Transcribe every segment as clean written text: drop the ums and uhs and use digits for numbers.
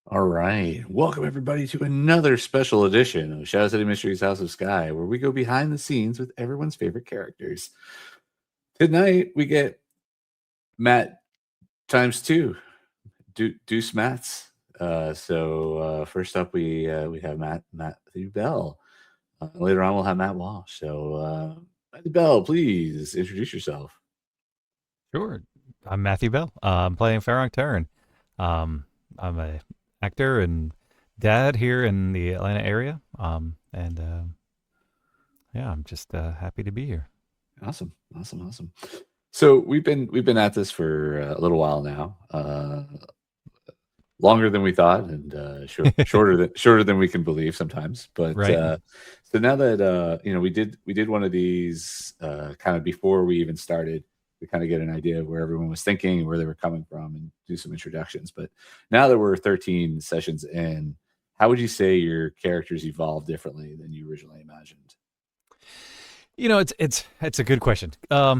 All right. Welcome, everybody, to another special edition of Shadow City Mysteries House of Skye, where we go behind the scenes with everyone's favorite characters. Tonight, we get Matt times two, Deuce Matts. First up, we have Matthew Bell. Later on, we'll have Matt Walsh. So, Matthew Bell, please introduce yourself. Sure. I'm Matthew Bell. I'm playing Farank Tern. I'm a actor and dad here in the Atlanta area. Yeah, I'm just happy to be here. Awesome. So we've been at this for a little while now. Longer than we thought, and shorter than we can believe sometimes. But Right. so now that we did one of these kind of before we even started to kind of get an idea of where everyone was thinking and where they were coming from, and do some introductions. But now that we're 13 sessions in, how would you say your characters evolved differently than you originally imagined? It's a good question. A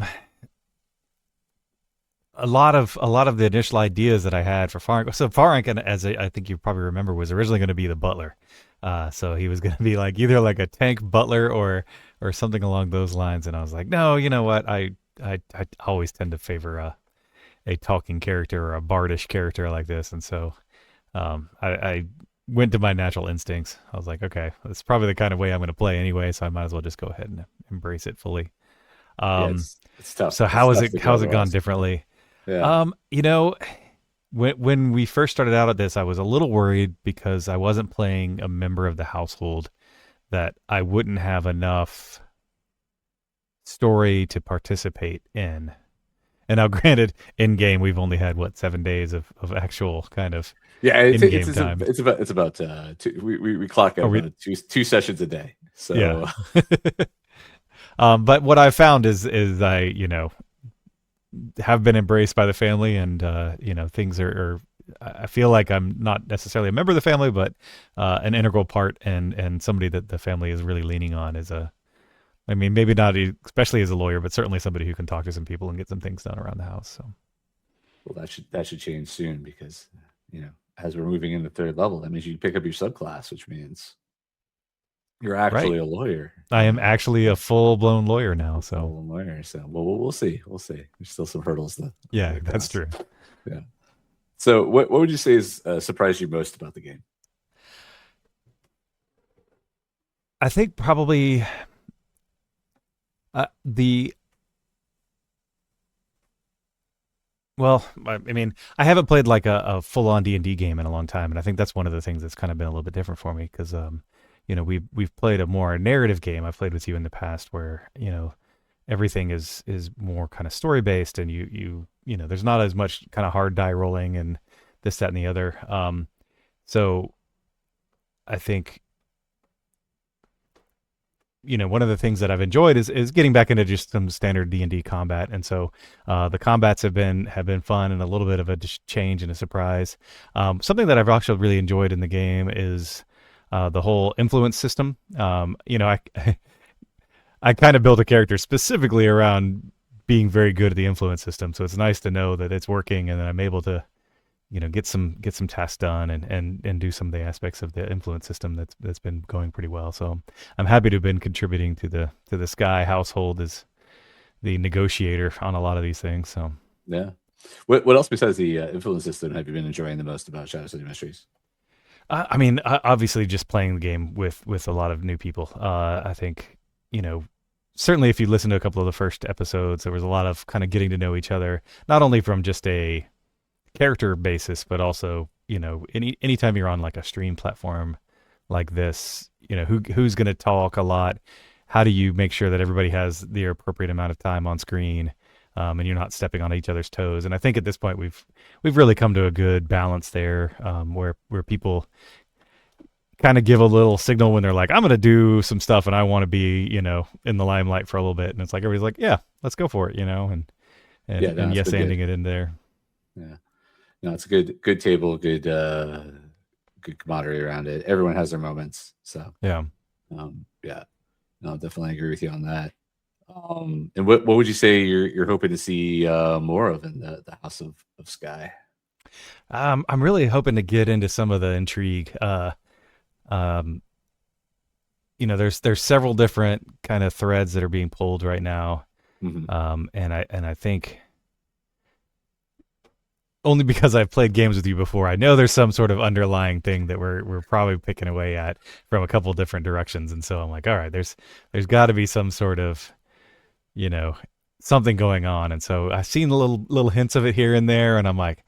lot of the initial ideas that I had for Farank. So Farank, and I think you probably remember, was originally going to be the butler. So he was going to be like either like a tank butler or something along those lines. And I was like, no, you know what? I always tend to favor a talking character or a bardish character like this, and so I went to my natural instincts. I was like, okay, that's probably the kind of way I'm going to play anyway, so I might as well just go ahead and embrace it fully. Yeah, Um, it's tough. so It's how is tough it? to go How's it gone otherwise. differently? Yeah. You know, when we first started out at this, I was a little worried because I wasn't playing a member of the household, that I wouldn't have enough story to participate in. And now, granted, in game we've only had 7 days of actual kind of Yeah, in game time. it's about we clock at Are we? about two sessions a day. Yeah. So But what I found is I have been embraced by the family, and things are. I feel like I'm not necessarily a member of the family, but an integral part, and somebody that the family is really leaning on as a. I mean, maybe not especially as a lawyer, but certainly somebody who can talk to some people and get some things done around the house. So. well, that should change soon because as we're moving into third level, that means you pick up your subclass, which means you're Right. actually a lawyer. I am actually a full blown lawyer now. So. Full lawyer. So we'll see. We'll see. There's still some hurdles to Yeah, get that's across. true. Yeah. So what would you say is surprised you most about the game? I think probably the well, I mean, I haven't played like a full on D&D game in a long time, and I think that's one of the things that's kind of been a little bit different for me because we've played a more narrative game. I've played with you in the past where everything is more kind of story based, and there's not as much kind of hard die rolling and this, that, and the other. So I think one of the things that I've enjoyed is getting back into just some standard D&D combat, and so the combats have been fun and a little bit of a change and a surprise. Something that I've actually really enjoyed in the game is the whole influence system. I kind of built a character specifically around being very good at the influence system, so it's nice to know that it's working and that I'm able to get some tasks done and do some of the aspects of the influence system that's been going pretty well. So I'm happy to have been contributing to the Skye household as the negotiator on a lot of these things. So Yeah. What else besides the influence system have you been enjoying the most about Shadow City Mysteries? I mean, obviously, just playing the game with a lot of new people. I think certainly if you listen to a couple of the first episodes, there was a lot of kind of getting to know each other, not only from just a character basis, but also anytime you're on like a stream platform like this, who's going to talk a lot. How do you make sure that everybody has the appropriate amount of time on screen, and you're not stepping on each other's toes? And I think at this point we've really come to a good balance there, where people kind of give a little signal when they're like, I'm going to do some stuff and I want to be in the limelight for a little bit, and it's like everybody's like, yeah, let's go for it, Yeah, no, and it's yes, been good. ending it in there. Yeah. No, it's a good table, good camaraderie around it. Everyone has their moments. So Yeah. yeah. No, definitely agree with you on that. And what would you say you're hoping to see more of in the House of Skye? I'm really hoping to get into some of the intrigue. Um, there's several different kind of threads that are being pulled right now, Mhm. and I think only because I've played games with you before, I know there's some sort of underlying thing that we're probably picking away at from a couple different directions, and so I'm like, all right, there's got to be some sort of you know something going on, and so I've seen little hints of it here and there, and I'm like,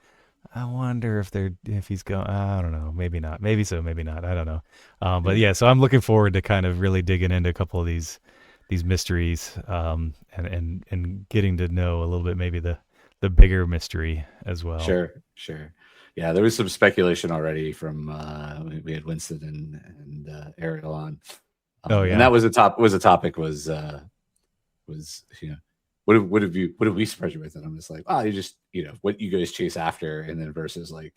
I wonder if he's going. I don't know. Maybe not. Maybe so. Maybe not. I don't know. But Yeah. yeah, so I'm looking forward to kind of really digging into a couple of these mysteries, and getting to know a little bit maybe the bigger mystery as well. Sure. Yeah, there was some speculation already from we had Winston and Ariel on, Oh and that yeah. was a topic was what have we surprised you with? And I'm just like, you just what you guys chase after, and then versus like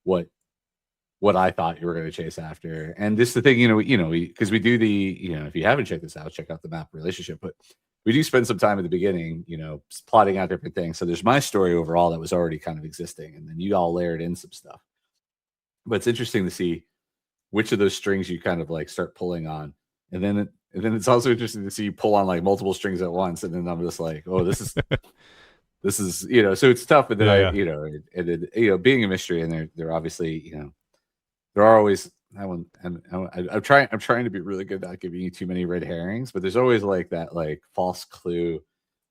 what what I thought you were going to chase after. And this is the thing, because we do if you haven't checked this out, check out the map relationship, but we do spend some time at the beginning, plotting out different things. So there's my story overall that was already kind of existing, and then you all layered in some stuff. But it's interesting to see which of those strings you kind of like start pulling on, and then it's also interesting to see you pull on like multiple strings at once, and then I'm just like, oh, this is so it's tough. But then Yeah, yeah. and then being a mystery, and they're obviously there are always I'm trying to be really good at not giving you too many red herrings, but there's always like that like false clue.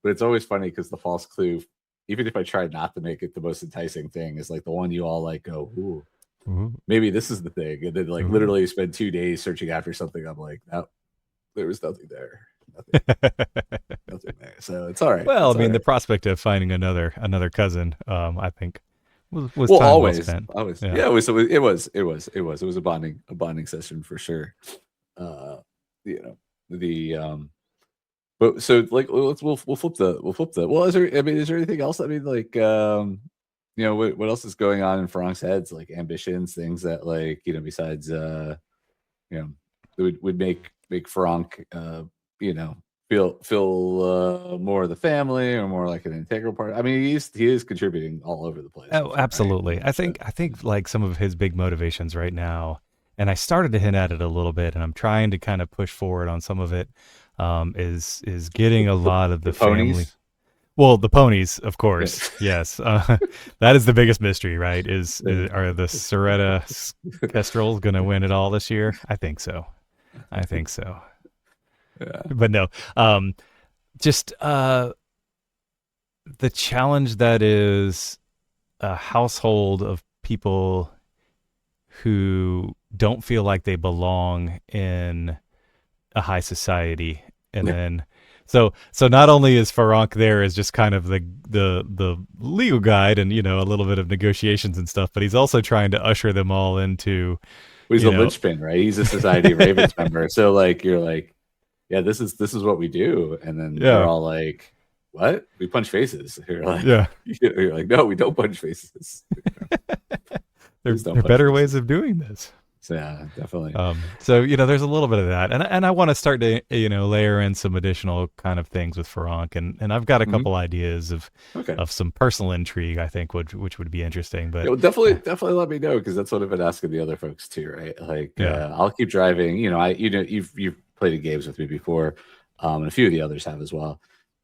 But it's always funny because the false clue, even if I try not to make it the most enticing thing, is like the one you all like go, ooh, Ooh, maybe this is the thing. And then like ooh. literally spend 2 days searching after something. I'm like, no, there was nothing there. Nothing, nothing there. So it's all right. Well, I It's all mean, the right. prospect of finding another cousin, I think was Well, time well spent. always. Yeah. Yeah, it was a bonding session for sure. Uh, you know, the but so like we'll flip the well, is there anything else? I mean, like what else is going on in Frank's heads, like ambitions, things that like, besides you know, that would make Frank you know, feel more of the family or more like an integral part. I mean, he is contributing all over the place Oh, with it, right? absolutely. I think like some of his big motivations right now, and I started to hint at it a little bit, and I'm trying to kind of push forward on some of it. Is getting a lot of The the family. ponies. Well, the ponies, of Yeah. course. Yes, that is the biggest mystery, right? Are the Soretta Kestrels going to win it all this year? I think so. I think so. Yeah. But no, just the challenge that is a household of people who don't feel like they belong in a high society, and Yeah. then so not only is Farank there as just kind of the legal guide and a little bit of negotiations and stuff, but he's also trying to usher them all into Well, he's you a know linchpin, right? He's a Society of Ravens member. So like you're like, yeah, this is what we do. And then they're yeah, all like, what? We punch faces. You're like, yeah. you're like, no, we don't punch faces. there Please don't are punch better faces. ways of doing this. So yeah, definitely. So there's a little bit of that, and I want to start to layer in some additional kind of things with Farank, and I've got a Hmm. couple ideas Okay. of some personal intrigue I think which would be interesting, Yeah, but well, definitely let me know, because that's what I've been asking the other folks too, right? Like yeah, I'll keep driving. You've played games with me before, and a few of the others have as well.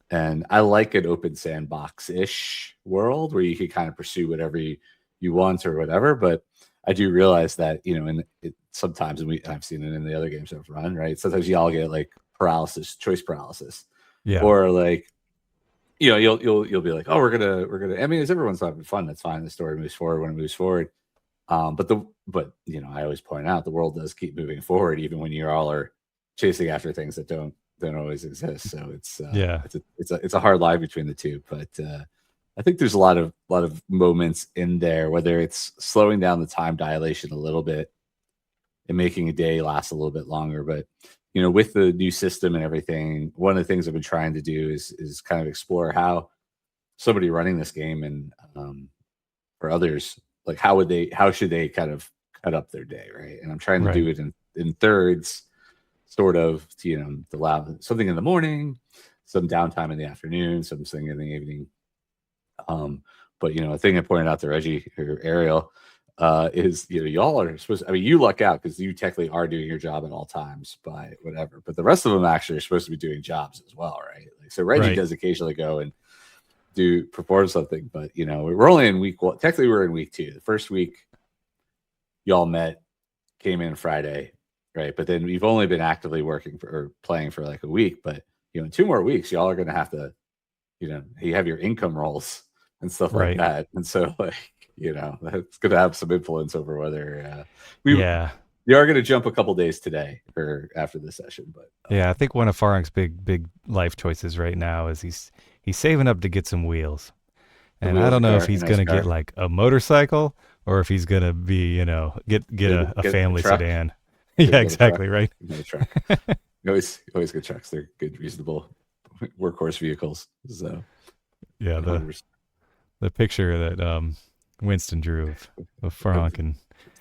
And I like an open sandbox ish world where you can kind of pursue whatever you want or whatever. But I do realize that, sometimes, and I've seen it in the other games I've run, right? Sometimes you all get like choice paralysis, yeah, or like, you'll be like, oh, we're gonna. I mean, as everyone's having fun, that's fine. The story moves forward when it moves forward. But I always point out the world does keep moving forward, even when you all are chasing after things that don't always exist. So yeah, it's a hard line between the two. But I think there's a lot of moments in there, whether it's slowing down the time dilation a little bit and making a day last a little bit longer. But with the new system and everything, one of the things I've been trying to do is kind of explore how somebody running this game, and for others, like how should they kind of cut up their day, right? And I'm trying to right, do it in thirds, sort of, to allow something in the morning, some downtime in the afternoon, something in the evening. Um, But a thing I pointed out to Reggie or Ariel is y'all are supposed. I mean, you luck out because you technically are doing your job at all times by whatever. But the rest of them actually are supposed to be doing jobs as well, right? Like, so Reggie does occasionally go and perform something, but we're only in week one. Technically, we're in week 2. The first week, y'all came in Friday, right? But then we've only been actively working or playing for like a week. But in 2 more weeks, y'all are going to have to, you have your income rolls and stuff like that, and so like that's going to have some influence over whether you are going to jump a couple days today or after the session. But I think one of Farank's big life choices right now is he's saving up to get some wheels, and I don't know if he's going to get like a motorcycle or if he's going to be get a family sedan. Yeah, exactly, right. Truck. You always get trucks. They're good, reasonable workhorse vehicles. So yeah, the picture that Winston drew of Farank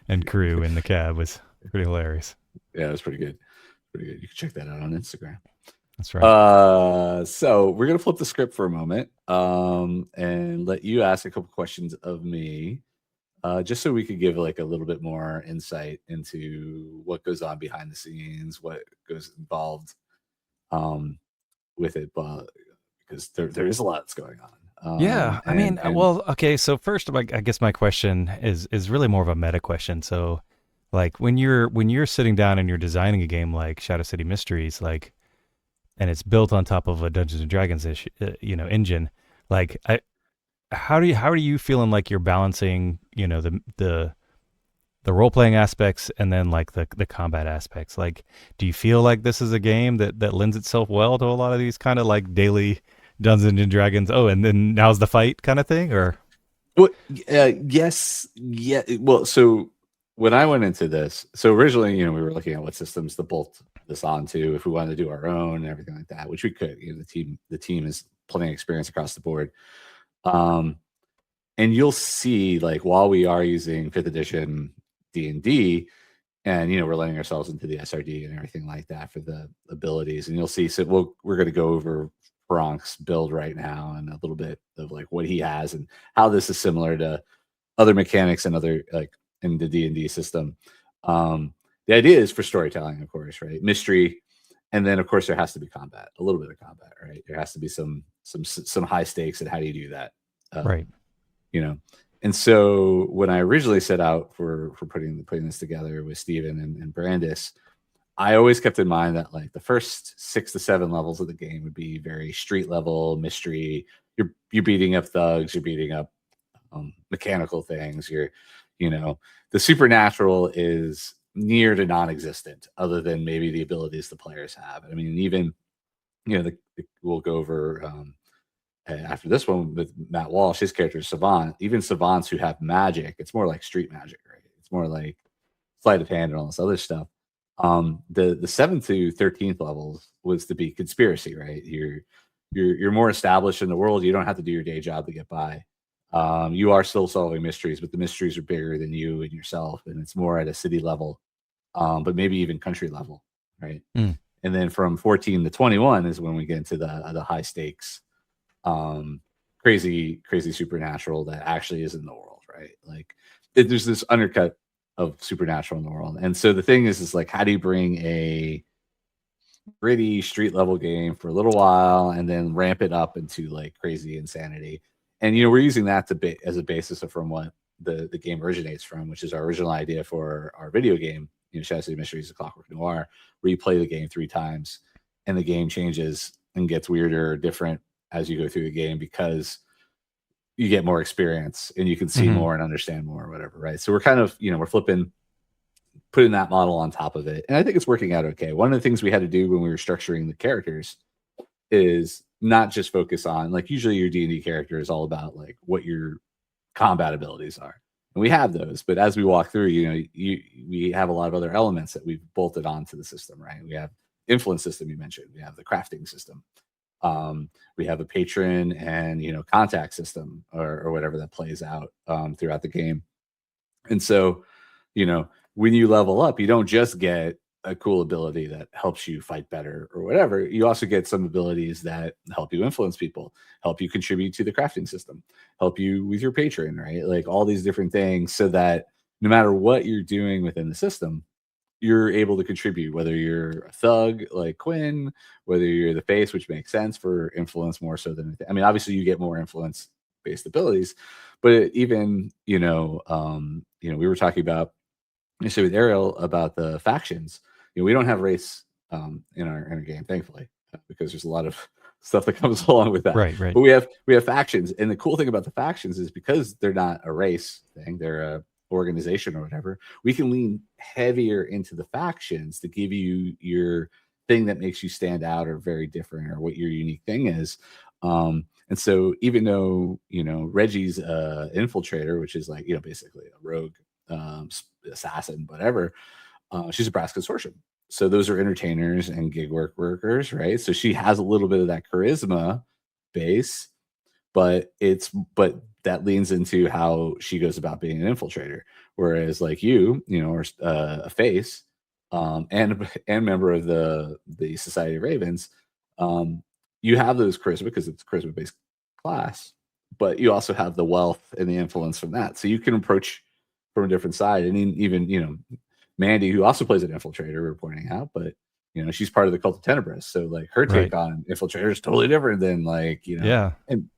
and crew in the cab was pretty hilarious. Yeah, it was pretty good. You can check that out on Instagram. That's right. So we're gonna flip the script for a moment, and let you ask a couple questions of me, just so we could give like a little bit more insight into what goes on behind the scenes, what goes involved, with it, but because there is a lot that's going on. Okay. So first, I guess my question is really more of a meta question. So, like when you're sitting down and you're designing a game like Shadow City Mysteries, like, and it's built on top of a Dungeons and Dragons engine, like how are you feeling like you're balancing the role playing aspects and then like the combat aspects? Like, do you feel like this is a game that lends itself well to a lot of these kind of like daily Dungeons and Dragons? Oh, and then now's the fight kind of thing, or? Well, yes, yeah. Well, so when I went into this, so originally, we were looking at what systems to bolt this onto, if we wanted to do our own and everything like that, which we could. The team is plenty of experience across the board. And you'll see, like, while we are using 5th edition D&D, and we're letting ourselves into the SRD and everything like that for the abilities, and you'll see. So we're going to go over Farank's build right now and a little bit of like what he has and how this is similar to other mechanics and other like in the D&D system. The idea is for storytelling, of course, right? Mystery, and then of course there has to be combat, a little bit of combat, right? There has to be some high stakes, and how do you do that? Right. And so when I originally set out for putting this together with Steven and Brandis, I always kept in mind that like the first 6 to 7 levels of the game would be very street level mystery. You're beating up thugs, you're beating up mechanical things. The supernatural is near to non-existent, other than maybe the abilities the players have. I mean, even we'll go over after this one with Matt Walsh, his character is Savant. Even savants who have magic, it's more like street magic, right? It's more like sleight of hand and all this other stuff. The 7th to 13th levels was to be conspiracy, right? You're more established in the world. You don't have to do your day job to get by. You are still solving mysteries, but the mysteries are bigger than you and yourself, and it's more at a city level, but maybe even country level, right? And then from 14 to 21 is when we get into the high stakes, crazy supernatural that actually is in the world, right? Like there's this undercut of supernatural in the world. And so the thing is like, how do you bring a gritty street level game for a little while and then ramp it up into like crazy insanity? And we're using that as a basis of from what the game originates from, which is our original idea for our video game, Shadow City Mysteries: The Clockwork Noir, where you play the game 3 times and the game changes and gets weirder or different as you go through the game, because you get more experience and you can see more and understand more or whatever, right? So we're kind of, we're putting that model on top of it. And I think it's working out okay. One of the things we had to do when we were structuring the characters is not just focus on, like, usually your D&D character is all about like what your combat abilities are. And we have those, but as we walk through, we have a lot of other elements that we've bolted onto the system, right? We have influence system, you mentioned. We have the crafting system. We have a patron and contact system or whatever that plays out throughout the game. And so when you level up, you don't just get a cool ability that helps you fight better or whatever, you also get some abilities that help you influence people, help you contribute to the crafting system, help you with your patron, right? Like all these different things, so that no matter what you're doing within the system, you're able to contribute, whether you're a thug like Quinn, whether you're the face, which makes sense for influence more so than anything. I mean, obviously you get more influence based abilities, but even, we were talking about, so with Ariel, about the factions. We don't have race in our game, thankfully, because there's a lot of stuff that comes along with that. Right. But we have factions, and the cool thing about the factions is because they're not a race thing, they're a organization or whatever. We can lean heavier into the factions to give you your thing that makes you stand out or very different, or what your unique thing is. And so even though Reggie's infiltrator, which is like basically a rogue, assassin, whatever, she's a brass consortium. So those are entertainers and gig workers, right? So she has a little bit of that charisma base, but that leans into how she goes about being an infiltrator. Whereas like are a face, and member of the Society of Ravens, you have those charisma because it's a charisma based class, but you also have the wealth and the influence from that. So you can approach from a different side. And even Mandy, who also plays an infiltrator, we're pointing out, but she's part of the Cult of Tenebris, so like her take on infiltrator is totally different than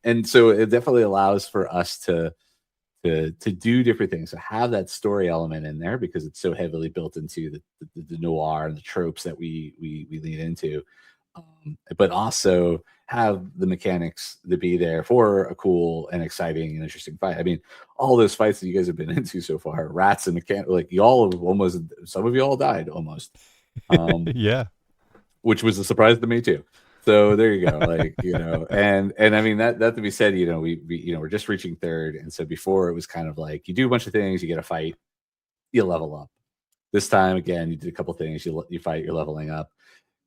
and so it definitely allows for us to do different things, to have that story element in there, because it's so heavily built into the noir and the tropes that we lean into, but also have the mechanics to be there for a cool and exciting and interesting fight. I mean, all those fights that you guys have been into so far, rats and mechanic, like some of you all died almost. Yeah, which was a surprise to me too. So there you go, and I mean that to be said, we're just reaching third, and so before it was kind of like you do a bunch of things, you get a fight, you level up. This time again, you did a couple things, you fight, you're leveling up.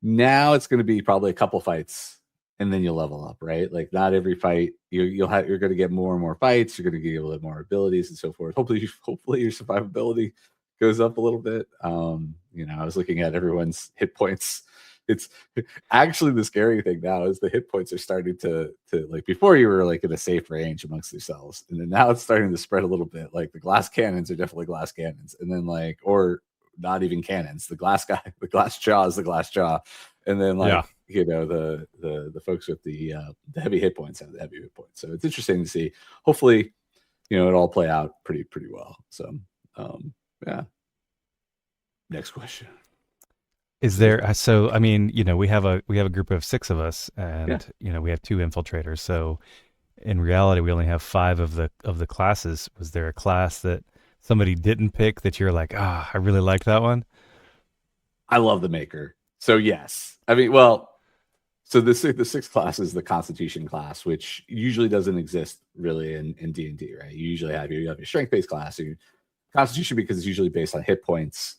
Now it's going to be probably a couple fights, and then you'll level up, right? Like not every fight you're going to get more and more fights, you're going to get a little more abilities and so forth. Hopefully your survivability goes up a little bit. I was looking at everyone's hit points. It's actually the scary thing now is the hit points are starting to like, before you were like in a safe range amongst yourselves, and then now it's starting to spread a little bit. Like the glass cannons are definitely glass cannons, and then or not even cannons. The glass guy, the glass jaw is the glass jaw, and then the folks with the heavy hit points have the heavy hit points. So it's interesting to see. Hopefully, it all play out pretty well. So yeah. Next question. Is there? So I mean, we have a group of 6 of us, and we have 2 infiltrators. So in reality, we only have 5 of the classes. Was there a class that somebody didn't pick that you're like, I really like that one? I love the Maker. So yes, I mean, so the 6th class is the Constitution class, which usually doesn't exist really in D&D, right? You usually have your strength based class, or your Constitution, because it's usually based on hit points.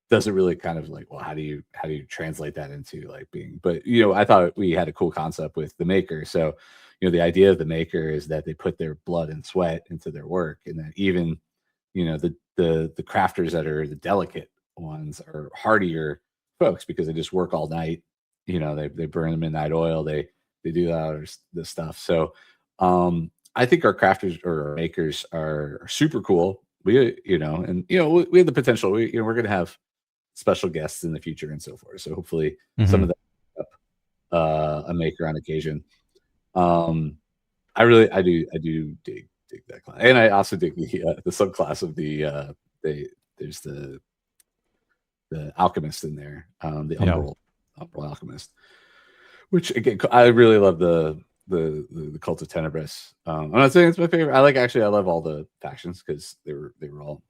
Doesn't really kind of like, well, how do you translate that into like being, but I thought we had a cool concept with the Maker. So the idea of the Maker is that they put their blood and sweat into their work, and that even the crafters that are the delicate ones are hardier folks because they just work all night. They burn the midnight oil, they do this stuff. So I think our crafters or our makers are super cool. We we have the potential. We're going to have special guests in the future and so forth. So hopefully some of that a Maker on occasion. I do dig that class, and I also dig the subclass of there's the alchemist in there, the umbral alchemist, which again I really love the Cult of Tenebris. I'm not saying it's my favorite. I love all the factions because they were all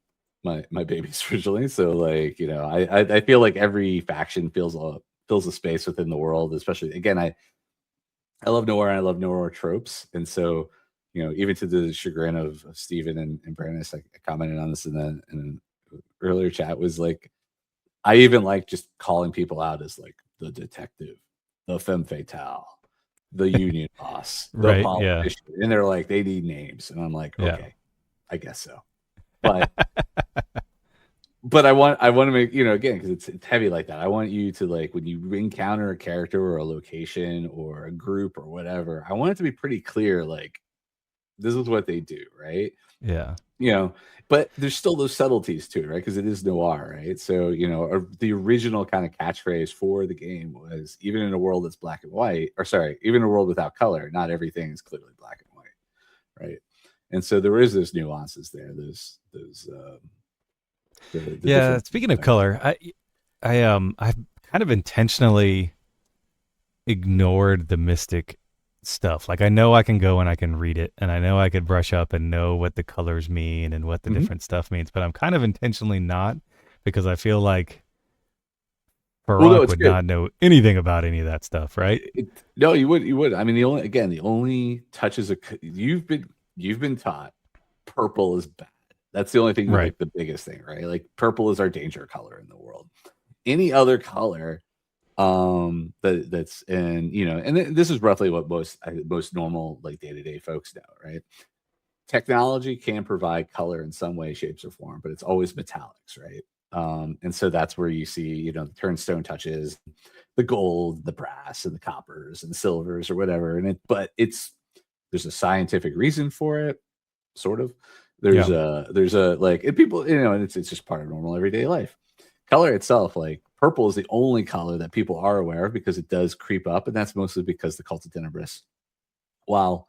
my babies originally. So like I feel like every faction fills a space within the world. Especially again, I love noir, and I love noir tropes, and so even to the chagrin of Steven and Brandon, I commented on this in an earlier chat, was like I even like just calling people out as like the detective, the femme fatale, the union boss, the Right, politician, and they're like they need names, and I'm like, okay, I guess so, but but I want to make, again, because it's heavy like that. I want you to, like, when you encounter a character or a location or a group or whatever, I want it to be pretty clear, like, this is what they do, right? Yeah. But there's still those subtleties to it, right? Because it is noir, right? So, the original kind of catchphrase for the game was, even in a world that's black and white, or sorry, even in a world without color, not everything is clearly black and white, right? And so there is those nuances there. Yeah. Speaking of color, I've kind of intentionally ignored the mystic stuff. Like, I know I can go and I can read it, and I know I could brush up and know what the colors mean and what the different stuff means, but I'm kind of intentionally not, because I feel like Farank would not know anything about any of that stuff, right? No, you would. I mean, the only touches of, you've been taught purple is bad. That's the only thing, right? Like the biggest thing, right? Like, purple is our danger color in the world. Any other color, that's, and this is roughly what most normal, like, day-to-day folks know, right? Technology can provide color in some way, shapes, or form, but it's always metallics, right? And so that's where you see, the turnstone touches, the gold, the brass, and the coppers and silvers or whatever. There's a scientific reason for it, sort of. There's a like, and people, and it's just part of normal everyday life. Color itself, like, purple is the only color that people are aware of, because it does creep up, and that's mostly because the cult of Tenebris, while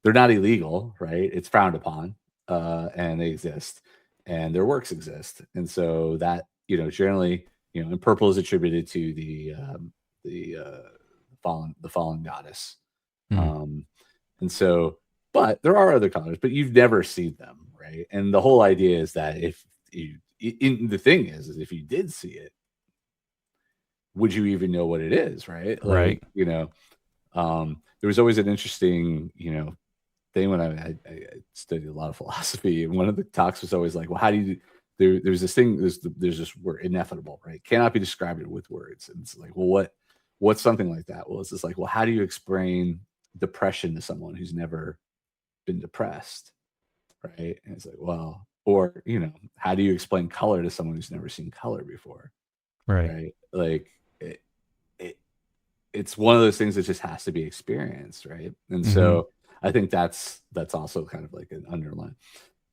they're not illegal, right? It's frowned upon, and they exist, and their works exist, and so that, generally, and purple is attributed to the fallen goddess, and so, but there are other colors, but you've never seen them, right? And the whole idea is that if the thing is if you did see it, would you even know what it is, right? Like, Right. There was always an interesting, thing when I studied a lot of philosophy, and one of the talks was always like, well, how do you there's this thing, there's this word, ineffable, right? Cannot be described with words. And it's like, well, what's something like that? Well, it's just like, well, how do you explain depression to someone who's never been depressed, right? And it's like, well, or, how do you explain color to someone who's never seen color before, right? Like, it's one of those things that just has to be experienced, right? And so I think that's also kind of like an underline.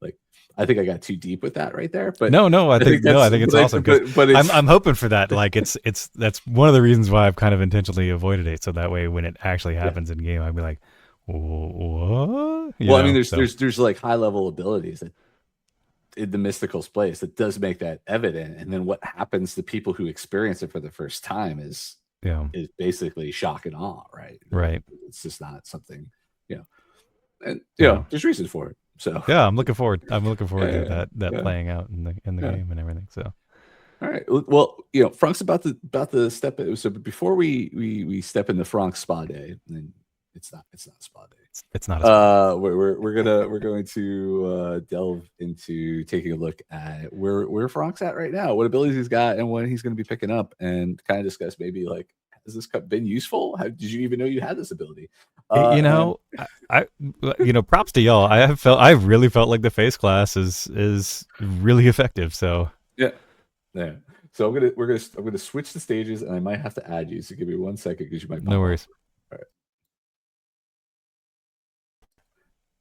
Like, I think I got too deep with that right there, but no, I think it's awesome, but I'm hoping for that. Like, that's one of the reasons why I've kind of intentionally avoided it, so that way when it actually happens in game, I'd be like, what? I mean, there's like high level abilities that in the mystical space that does make that evident, and then what happens to people who experience it for the first time is basically shock and awe, right? Right. It's just not something, and there's reasons for it. So I'm looking forward to that playing out in the game and everything. So, all right. Well, Frank's about to step in. So before we step into Frank's spa day, and it's not a spa day. It's not a spa. We're going to delve into taking a look at where Frank's at right now, what abilities he's got, and what he's going to be picking up, and kind of discuss maybe, like, has this been useful? Did you even know you had this ability? I props to y'all. I really felt like the face class is really effective. So yeah. So I'm gonna switch the stages, and I might have to add you. So give me 1 second, because you might. No worries. All right.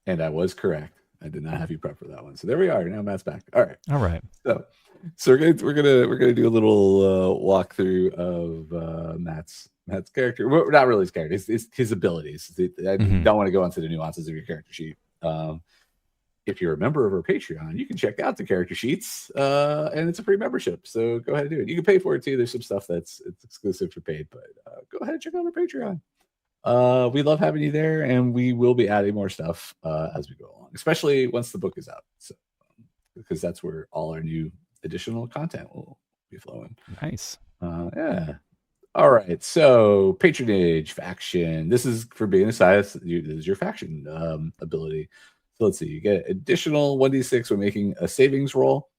And I was correct. I did not have you prep for that one. So there we are. Now Matt's back. All right. So we're gonna do a little walkthrough of Matt's character. Well, not really his character. It's his abilities. I don't want to go into the nuances of your character sheet. If you're a member of our Patreon, you can check out the character sheets, and it's a free membership. So go ahead and do it. You can pay for it too. There's some stuff it's exclusive for paid, but go ahead and check out our Patreon. We love having you there, and we will be adding more stuff as we go along, especially once the book is out. So, because that's where all our new additional content will be flowing. Nice. Yeah. All right. So patronage faction. This is for being a size. This is your faction ability. So let's see. You get additional 1d6 when making a savings roll.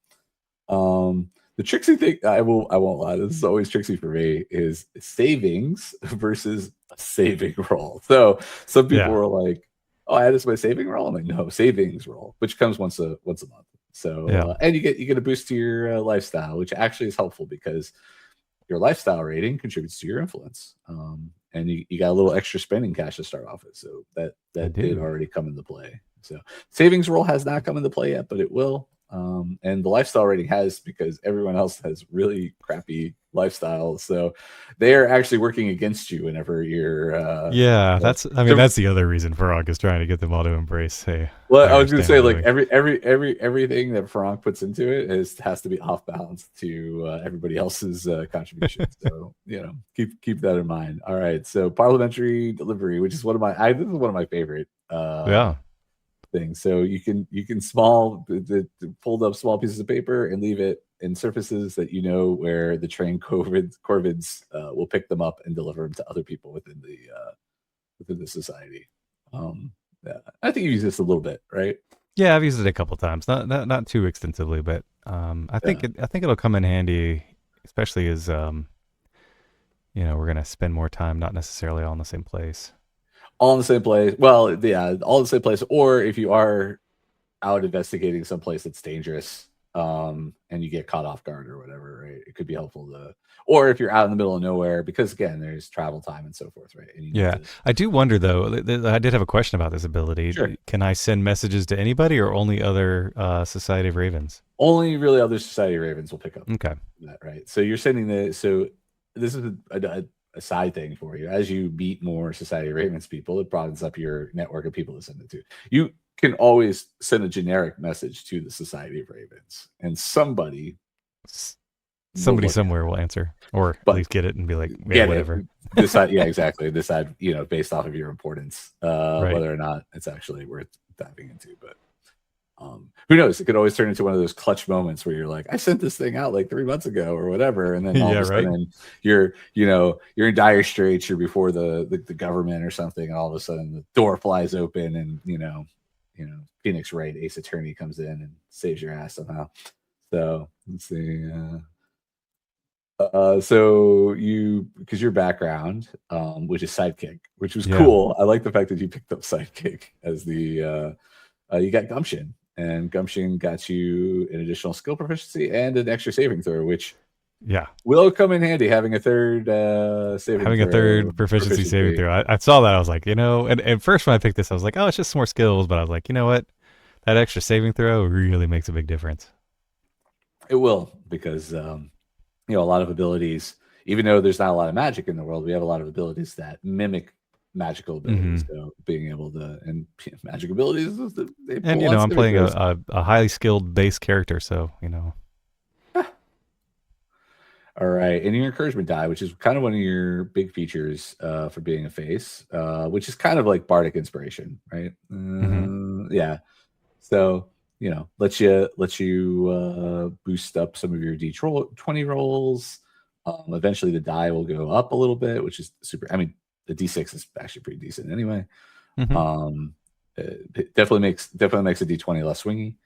The tricksy thing, I won't lie, this is always tricksy for me, is savings versus a saving roll. So some people were like, "Oh, I had this my saving roll." I'm like, "No, savings roll," which comes once a month. So Yeah. and you get a boost to your lifestyle, which actually is helpful because your lifestyle rating contributes to your influence. And you got a little extra spending cash to start off with. So that I did do. already come into play. So savings roll has not come into play yet, but it will. And the lifestyle rating has, because everyone else has really crappy lifestyles. So they are actually working against you whenever you're Yeah, well, that's that's the other reason Farank is trying to get them all to embrace well, I higher was going to say, standard like living. everything that Farank puts into it has to be off balance to everybody else's contribution. So keep that in mind. All right, so parliamentary delivery, which is this is one of my favorite Yeah. things. So you can fold up small pieces of paper and leave it in surfaces that where the trained corvids will pick them up and deliver them to other people within the society. Yeah, I think you use this a little bit, right? Yeah, I've used it a couple times. Not too extensively, but I think Yeah. I think it'll come in handy, especially as we're gonna spend more time not necessarily all in the same place. All in the same place. Well, yeah, all in the same place. Or if you are out investigating someplace that's dangerous, and you get caught off guard or whatever, right? It could be helpful or if you're out in the middle of nowhere, because again, there's travel time and so forth, right? And you need Yeah, to. I do wonder though. I did have a question about this ability. Sure. Can I send messages to anybody or only other Society of Ravens? Only really other Society Ravens will pick up Okay. that, right? So you're sending so this is a side thing for you. As you meet more Society of Ravens people, it broadens up your network of people to send it to. You can always send a generic message to the Society of Ravens, and somebody Somebody look at somewhere it. will answer, or at But least get it and be like, yeah, get whatever. it. Decide, yeah, exactly. Decide, based off of your importance, Right. whether or not it's actually worth diving into. But who knows? It could always turn into one of those clutch moments where you're like, I sent this thing out like 3 months ago or whatever, and then all Yeah, of a right. sudden you're in dire straits. You're before the government or something, and all of a sudden the door flies open, and Phoenix Wright, Ace Attorney, comes in and saves your ass somehow. So let's see. So because your background, which is sidekick, which was Yeah. cool. I like the fact that you picked up sidekick as the you got gumption, and gumption got you an additional skill proficiency and an extra saving throw, which Yeah. will come in handy having a third saving Having a throw third proficiency saving throw. I saw that. I was like, and at first when I picked this, I was like, oh, it's just some more skills. But I was like, you know what? That extra saving throw really makes a big difference. It will, because a lot of abilities, even though there's not a lot of magic in the world, we have a lot of abilities that mimic magical abilities. Mm-hmm. So being able to, and magic abilities, they And pull on I'm saving playing throws. a highly skilled base character, so All right, and your encouragement die, which is kind of one of your big features for being a face, which is kind of like bardic inspiration, right? Mm-hmm. Yeah. So let you boost up some of your D20 rolls. Eventually, the die will go up a little bit, which is super. I mean, the D6 is actually pretty decent anyway. Mm-hmm. It definitely makes a D20 less swingy.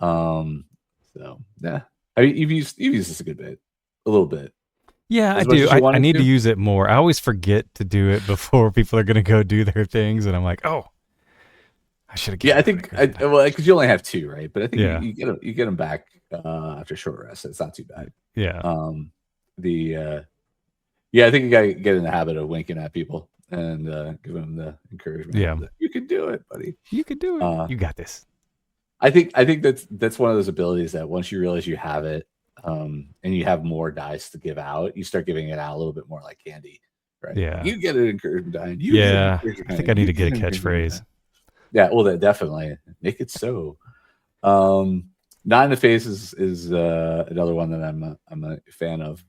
So yeah, I mean, you've used this a good bit. A little bit. Yeah, I As much do. as you I wanted need to to? use it more. I always forget to do it before people are going to go do their things, and I'm like, oh, I should have given Yeah, I that think encouragement die. well, because you only have 2, right? But I think Yeah, you get them back after short rest. So it's not too bad. yeah. The Yeah, I think you got to get in the habit of winking at people and give them the encouragement. Yeah. You can do it, buddy. You can do it. You got this. I think that's one of those abilities that once you realize you have it, and you have more dice to give out, you start giving it out a little bit more like candy, right? Yeah. You get an encouragement die. You get an Yeah. encouragement I think die, I need you to get get a an encouragement die. catchphrase. Yeah, well, that definitely make it so. Not in the face is another one that I'm a fan of,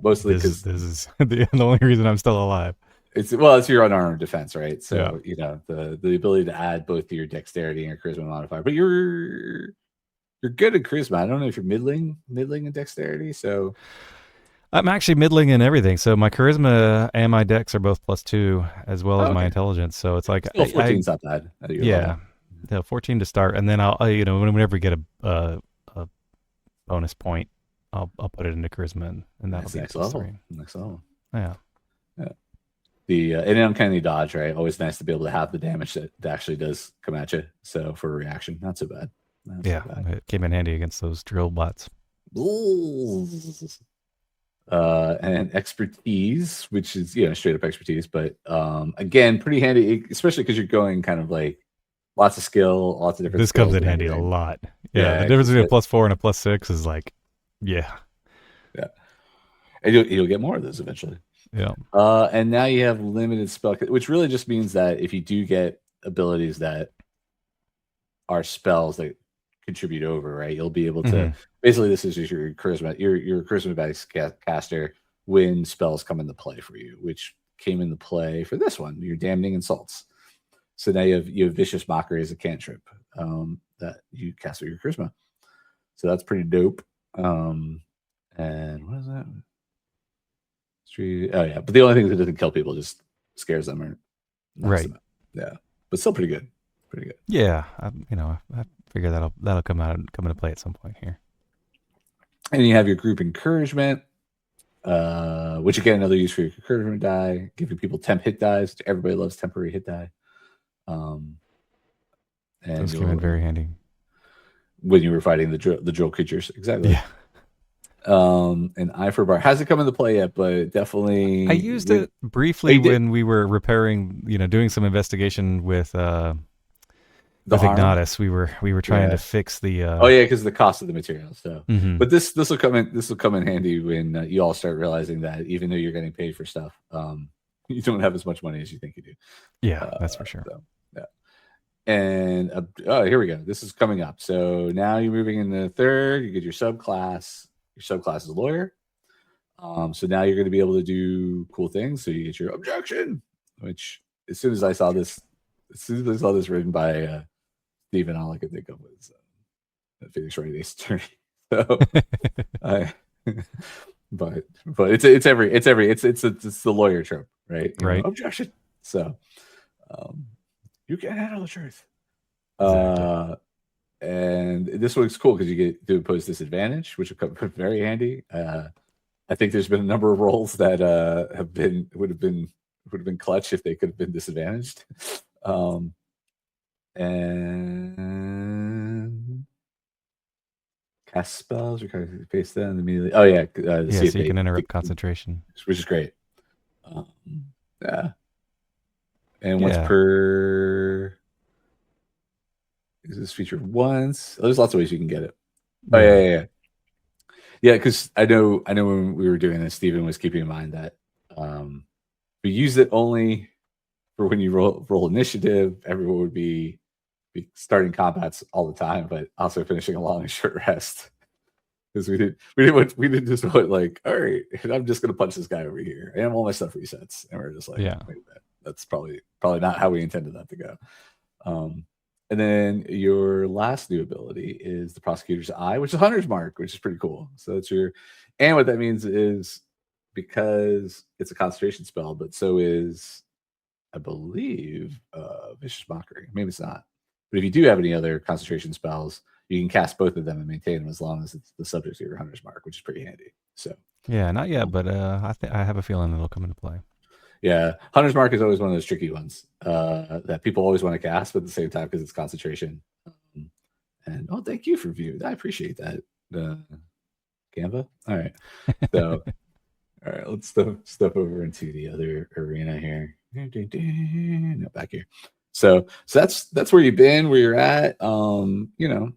mostly because This is the only reason I'm still alive. it's your unarmed defense, right? So the ability to add both to your dexterity and your charisma modifier, but you're good at charisma. I don't know if you're middling in dexterity. So I'm actually middling in everything. So my charisma and my dex are both +2, as well as my okay, intelligence. So it's like still 14's not bad at your yeah, level. 14 to start, and then I'll whenever we get a bonus point, I'll put it into charisma, and that'll That's be next plus level. 3. Next level. Yeah. The and uncanny dodge, right? Always nice to be able to have the damage that actually does come at you. So for a reaction, not so bad. Not so Yeah, bad. it came in handy against those drill bots. And expertise, which is straight up expertise, but again, pretty handy, especially because you're going kind of like lots of skill, lots of different This comes skills in and handy a everything. lot. Yeah, the Yeah, difference 'cause between a +4 and a +6 is like, yeah, and you'll get more of those eventually. yeah. And now you have limited spell, which really just means that if you do get abilities that are spells that contribute over, right, you'll be able to. Basically, this is just your charisma. Your charisma-based caster when spells come into play for you, which came into play for this one. Your damning insults. So now you have vicious mockery as a cantrip that you cast with your charisma. So that's pretty dope. And what is that? Oh yeah, but the only thing that doesn't kill people just scares them or knocks them out. Yeah, but still pretty good. Pretty good. Yeah, I figure that'll come into play at some point here. And you have your group encouragement, which again another use for your encouragement die, giving people temp hit dies. Everybody loves temporary hit die. And those came in very handy when you were fighting the drill creatures. Exactly. Yeah. And Eye for Bar hasn't come into play yet, but definitely I used it briefly when we were repairing, doing some investigation with Ignatus. We were trying to fix the oh yeah, because of the cost of the materials. So mm-hmm. But this will come in handy when you all start realizing that even though you're getting paid for stuff, you don't have as much money as you think you do. Yeah, that's for sure. So, yeah. And here we go. This is coming up. So now you're moving into third. You get your subclass. Your subclass is lawyer. So now you're going to be able to do cool things. So you get your objection, which as soon as I saw this written by Stephen, all I could think of was Phoenix Wright Ace Attorney. So, but it's the lawyer trope, right? Right. Objection. So, you can't handle the truth. Exactly. And this one's cool because you get to impose disadvantage, which will come very handy. I think there's been a number of rolls that would have been clutch if they could have been disadvantaged. And cast spells, require face them immediately. Oh yeah, so you can interrupt concentration, which is great. Yeah. And once per. Is this featured once? There's lots of ways you can get it. Oh yeah. Yeah, because I know when we were doing this, Stephen was keeping in mind that we use it only for when you roll initiative. Everyone would be starting combats all the time, but also finishing a long and short rest. Because we did just like, all right, I'm just gonna punch this guy over here. And all my stuff resets. And we're just like, wait a minute, that's probably not how we intended that to go. And then your last new ability is the Prosecutor's Eye, which is Hunter's Mark, which is pretty cool. So that's and what that means is because it's a concentration spell, but so is, I believe, Vicious Mockery. Maybe it's not. But if you do have any other concentration spells, you can cast both of them and maintain them as long as it's the subject of your Hunter's Mark, which is pretty handy. So yeah, not yet, but I have a feeling it'll come into play. Yeah, Hunter's Mark is always one of those tricky ones that people always want to cast, but at the same time, because it's concentration. And thank you for viewing. I appreciate that, Canva. All right, so all right, let's step over into the other arena here. No, back here. So that's where you've been, where you're at. And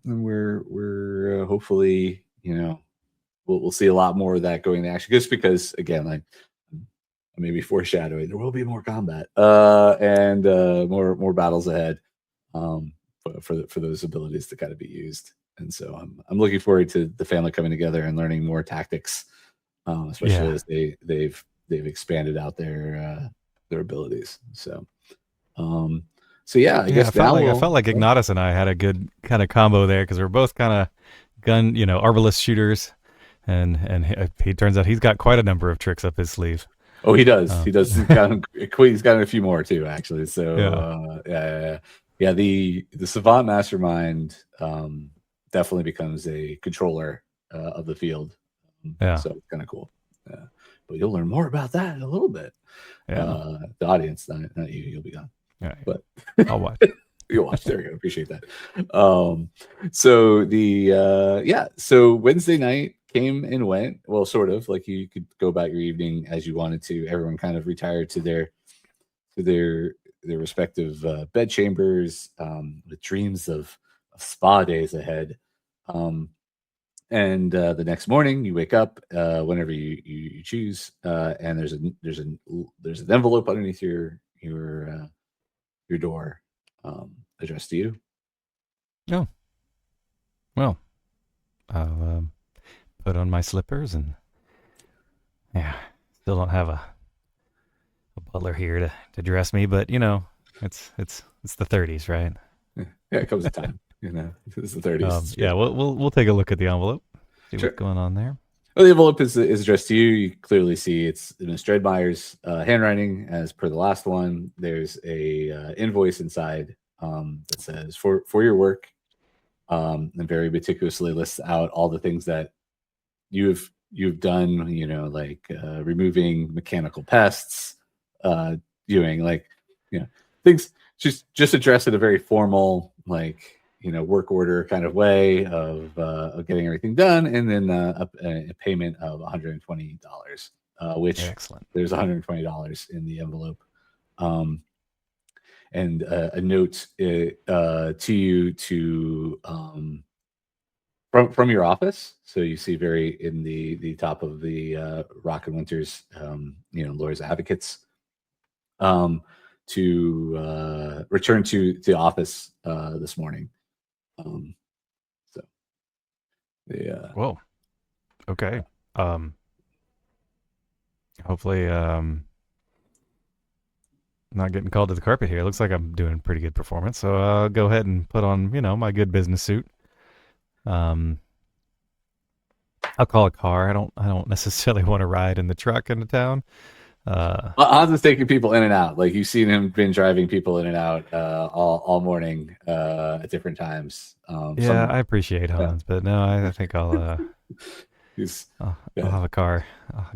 we're hopefully we'll see a lot more of that going to action, just because again, like. Maybe foreshadowing, there will be more combat and more battles ahead for those abilities to kind of be used. And so I'm looking forward to the family coming together and learning more tactics, especially as they've expanded out their abilities. So yeah, I guess I felt like Ignatus and I had a good kind of combo there because we're both kind of gun, arbalist shooters, and he turns out he's got quite a number of tricks up his sleeve. Oh, he does. He does. He's got a few more too, actually. So yeah. The Savant Mastermind definitely becomes a controller of the field. Yeah. So it's kind of cool. Yeah. But you'll learn more about that in a little bit. Yeah. The audience, not you. You'll be gone. Right. But I'll watch. You'll watch. There we go. Appreciate that. So so Wednesday night came and went. Well, sort of like you could go about your evening as you wanted to. Everyone kind of retired to their respective bed chambers with dreams of spa days ahead. And the next morning, you wake up whenever you choose, and there's an envelope underneath your door addressed to you. Oh, well, I'll put on my slippers and still don't have a butler here to dress me, but it's the 30s, right? Yeah, it comes with time. It's the 30s. We'll take a look at the envelope, see Sure. what's going on there. Well, the envelope is addressed to you. You clearly see it's in Mr. Edmeyer's handwriting, as per the last one. There's a invoice inside that says for your work, and very meticulously lists out all the things that you've done. Like removing mechanical pests, doing things just addressed in a very formal work order kind of way of getting everything done, and then a payment of $120, which Excellent. There's $120 in the envelope, and a note to you from your office. So you see very in the top of the Rock and Winters, lawyers advocates, to return to the office this morning. Whoa. Okay. Hopefully, not getting called to the carpet here. Looks like I'm doing a pretty good performance. So I'll go ahead and put on, my good business suit. I'll call a car. I don't necessarily want to ride in the truck into town. Hans is taking people in and out. Like you've seen him been driving people in and out all morning at different times. I appreciate Hans, but no, I think I'll I'll have a car.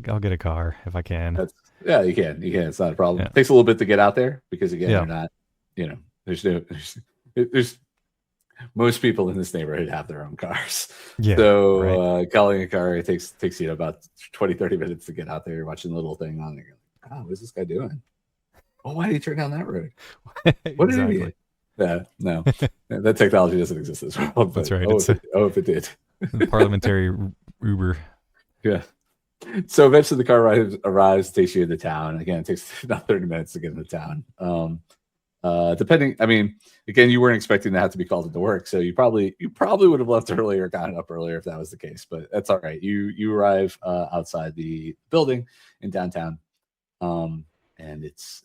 I'll get a car if I can. You can. It's not a problem. Yeah. It takes a little bit to get out there because again, you're not. There's most people in this neighborhood have their own cars. Yeah. So right. Calling a car, it takes you about 20-30 minutes to get out there. You're watching the little thing on there. Oh, what is this guy doing? Oh, why did he turn down that road? What an idiot. Yeah, no. That technology doesn't exist as well. That's right. If it did. Parliamentary Uber. Yeah. So eventually the car arrives, takes you into town. Again, it takes about 30 minutes to get into town. Again, you weren't expecting to have to be called into work, so you probably would have left earlier, gotten up earlier if that was the case. But that's all right. You arrive outside the building in downtown, and it's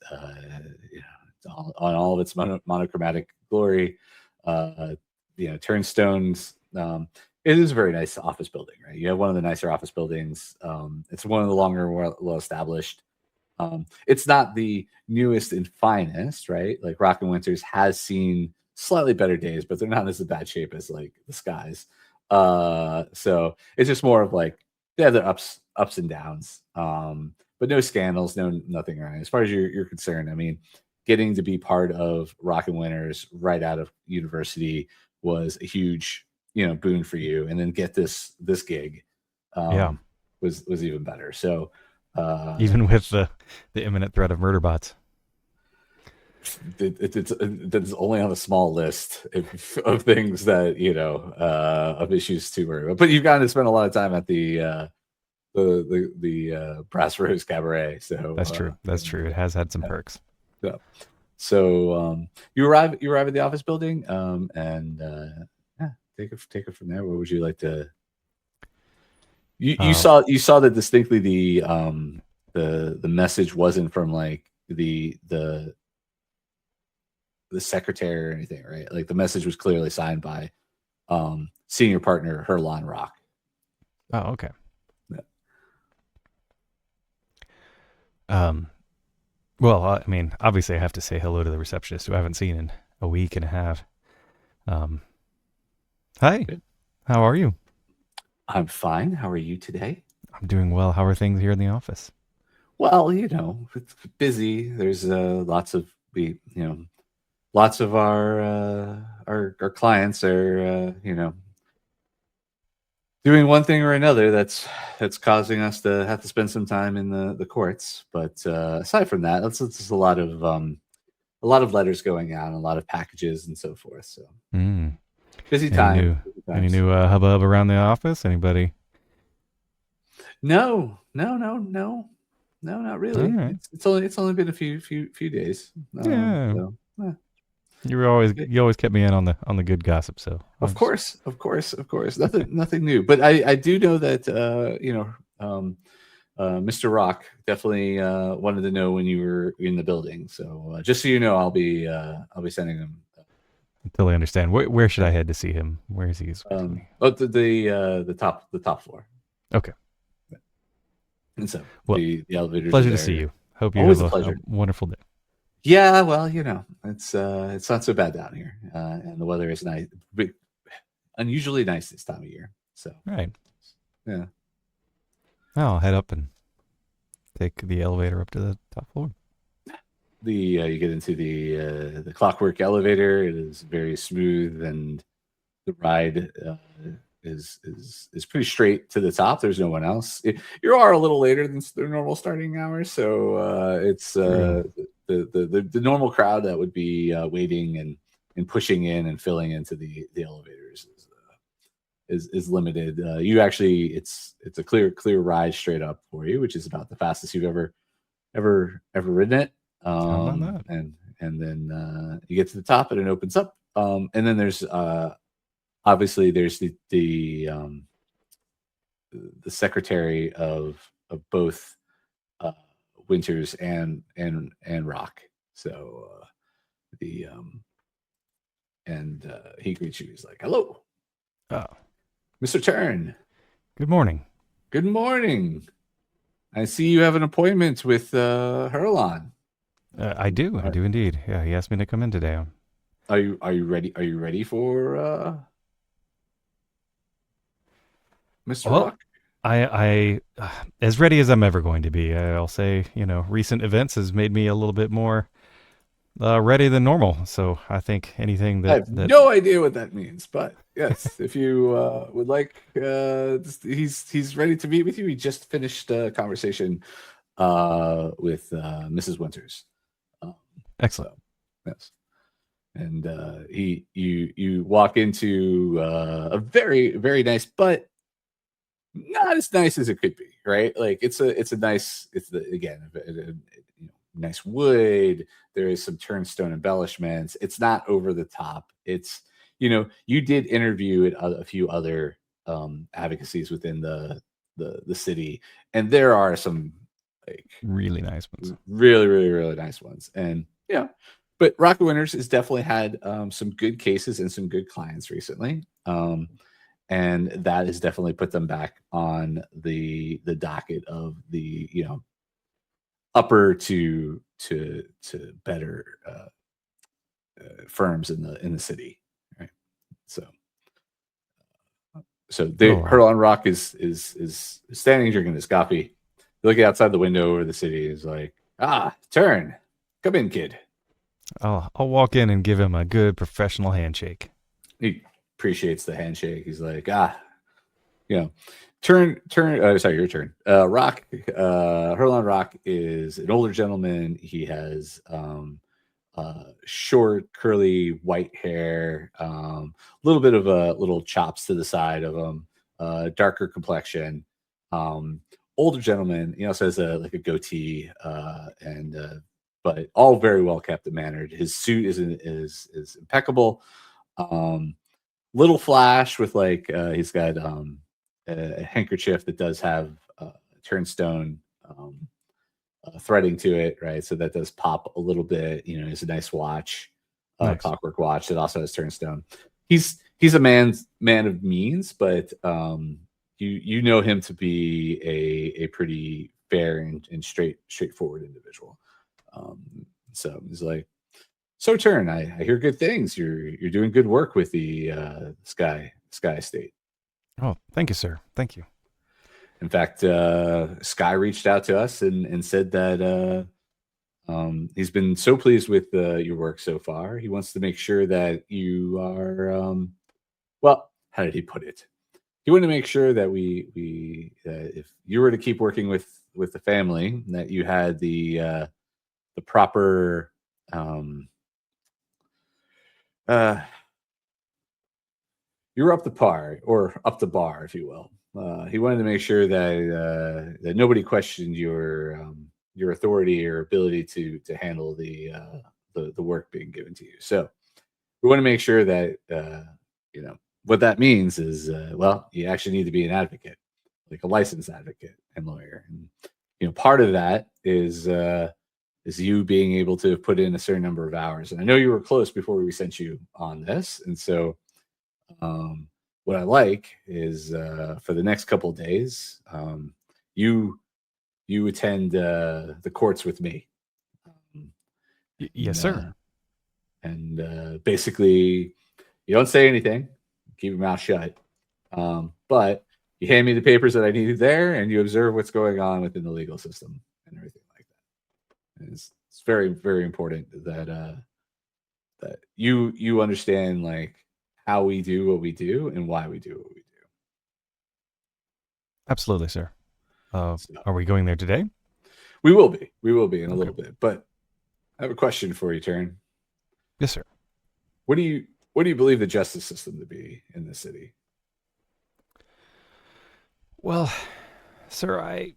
it's on all of its monochromatic glory. Turnstones. It is a very nice office building, right? You have one of the nicer office buildings. It's one of the longer, well established. It's not the newest and finest, right? Like Rock and Winters has seen slightly better days, but they're not as bad shape as like the Skies. So it's just more of like they have their ups and downs, but no scandals, nothing right. As far as you're concerned, I mean, getting to be part of Rock and Winters right out of university was a huge boon for you, and then get this gig was even better. So. Even with the imminent threat of murder bots, it's only on a small list of things that of issues to worry about. But you've gotten to spend a lot of time at the Brass Rose Cabaret. So that's true. That's true. It has had some perks. Yeah. So you arrive at the office building, and take it from there. What would you like to? You saw that distinctly. The message wasn't from like the secretary or anything, right? Like the message was clearly signed by senior partner Herlon Rock. Oh, okay. Yeah. Well, I mean, obviously, I have to say hello to the receptionist who I haven't seen in a week and a half. Hi, good. How are you? I'm fine. How are you today? I'm doing well. How are things here in the office? Well, it's busy. There's lots of lots of our clients are doing one thing or another that's causing us to have to spend some time in the courts. But aside from that, that's just a lot of letters going out, and a lot of packages and so forth. So busy Any time. new Busy any times. new hubbub around the office? Anybody? No, not really. All right. It's only been a few days. Yeah. So, You always kept me in on the good gossip. So of course. Nothing new. But I do know that Mr. Rock definitely wanted to know when you were in the building. So just so you know, I'll be sending him. Until I understand, where should I head to see him? Where is he expecting me? The top floor. Okay. And so Well, the elevators. Pleasure to see you. Hope you Always have a pleasure. a wonderful day. Yeah, well, it's not so bad down here, and the weather is nice, unusually nice this time of year. So, Right. Yeah. I'll head up and take the elevator up to the top floor. You get into the clockwork elevator. It is very smooth, and the ride is pretty straight to the top. There's no one else. You are a little later than their normal starting hours, so it's the normal crowd that would be waiting and pushing in and filling into the elevators is limited. You actually, it's a clear ride straight up for you, which is about the fastest you've ever ridden it. How about that? And then you get to the top and it opens up. And then there's obviously there's the secretary of both Winters and Rock. So he greets you. He's like, "Hello, Mr. Tern. Good morning." Good morning. I see you have an appointment with Herlon. I do indeed. Yeah, he asked me to come in today. Are you ready? Are you ready for Mr. Rock? I as ready as I'm ever going to be. I'll say, recent events has made me a little bit more ready than normal. So I think anything I have no idea what that means, but yes, if you would like, he's ready to meet with you. He just finished a conversation with Mrs. Winters. Excellent. So, yes, and you walk into a very, very nice, but not as nice as it could be, right? Like it's a nice, nice wood. There is some turnstone embellishments. It's not over the top. It's you did interview at a few other advocacies within the city, and there are some like really nice ones, really, really, really nice ones, and but Rocket Winners has definitely had some good cases and some good clients recently. And that has definitely put them back on the docket of the upper to better firms in the city, right? So Herlon Rock is standing drinking his coffee, looking outside the window over the city. Is like, Tern, come in, kid. I'll walk in and give him a good professional handshake. He appreciates the handshake. He's like, Tern. Sorry, your turn. Rock. Herlon Rock is an older gentleman. He has short, curly, white hair. Little bit of little chops to the side of him. Darker complexion. Older gentleman. He also has a goatee. But all very well kept and mannered. His suit is impeccable. Little flash with he's got a handkerchief that does have turnstone threading to it, right? So that does pop a little bit. It's a nice watch, nice. Clockwork watch that also has turnstone. He's a man of means, but you know him to be a pretty fair and straightforward individual. So he's like, "So Tern, I hear good things. You're doing good work with the Skye Estate." Oh, thank you, sir. Thank you. In fact, Skye reached out to us and said that He's been so pleased with your work so far. He wants to make sure that you are, well, how did he put it? He wanted to make sure that we if you were to keep working with the family, that you had the proper uh, you're up to par or up to bar, if you will. He wanted to make sure that that nobody questioned your authority or ability to handle the work being given to you. So we want to make sure that you know what that means is well, you actually need to be an advocate, like a licensed advocate and lawyer. And part of that is you being able to put in a certain number of hours. And I know you were close before we sent you on this, and so what I like is for the next couple of days, you attend the courts with me. Yes, sir. And basically, you don't say anything, keep your mouth shut. But you hand me the papers that I needed there, and you observe what's going on within the legal system and everything like that. And it's very, very important that that you understand like how we do what we do and why we do what we do. Absolutely, sir. Are we going there today? We will be. We will be in a little bit. But I have a question for you, Tern. Yes, sir. What do you believe the justice system to be in the city? Well, sir, I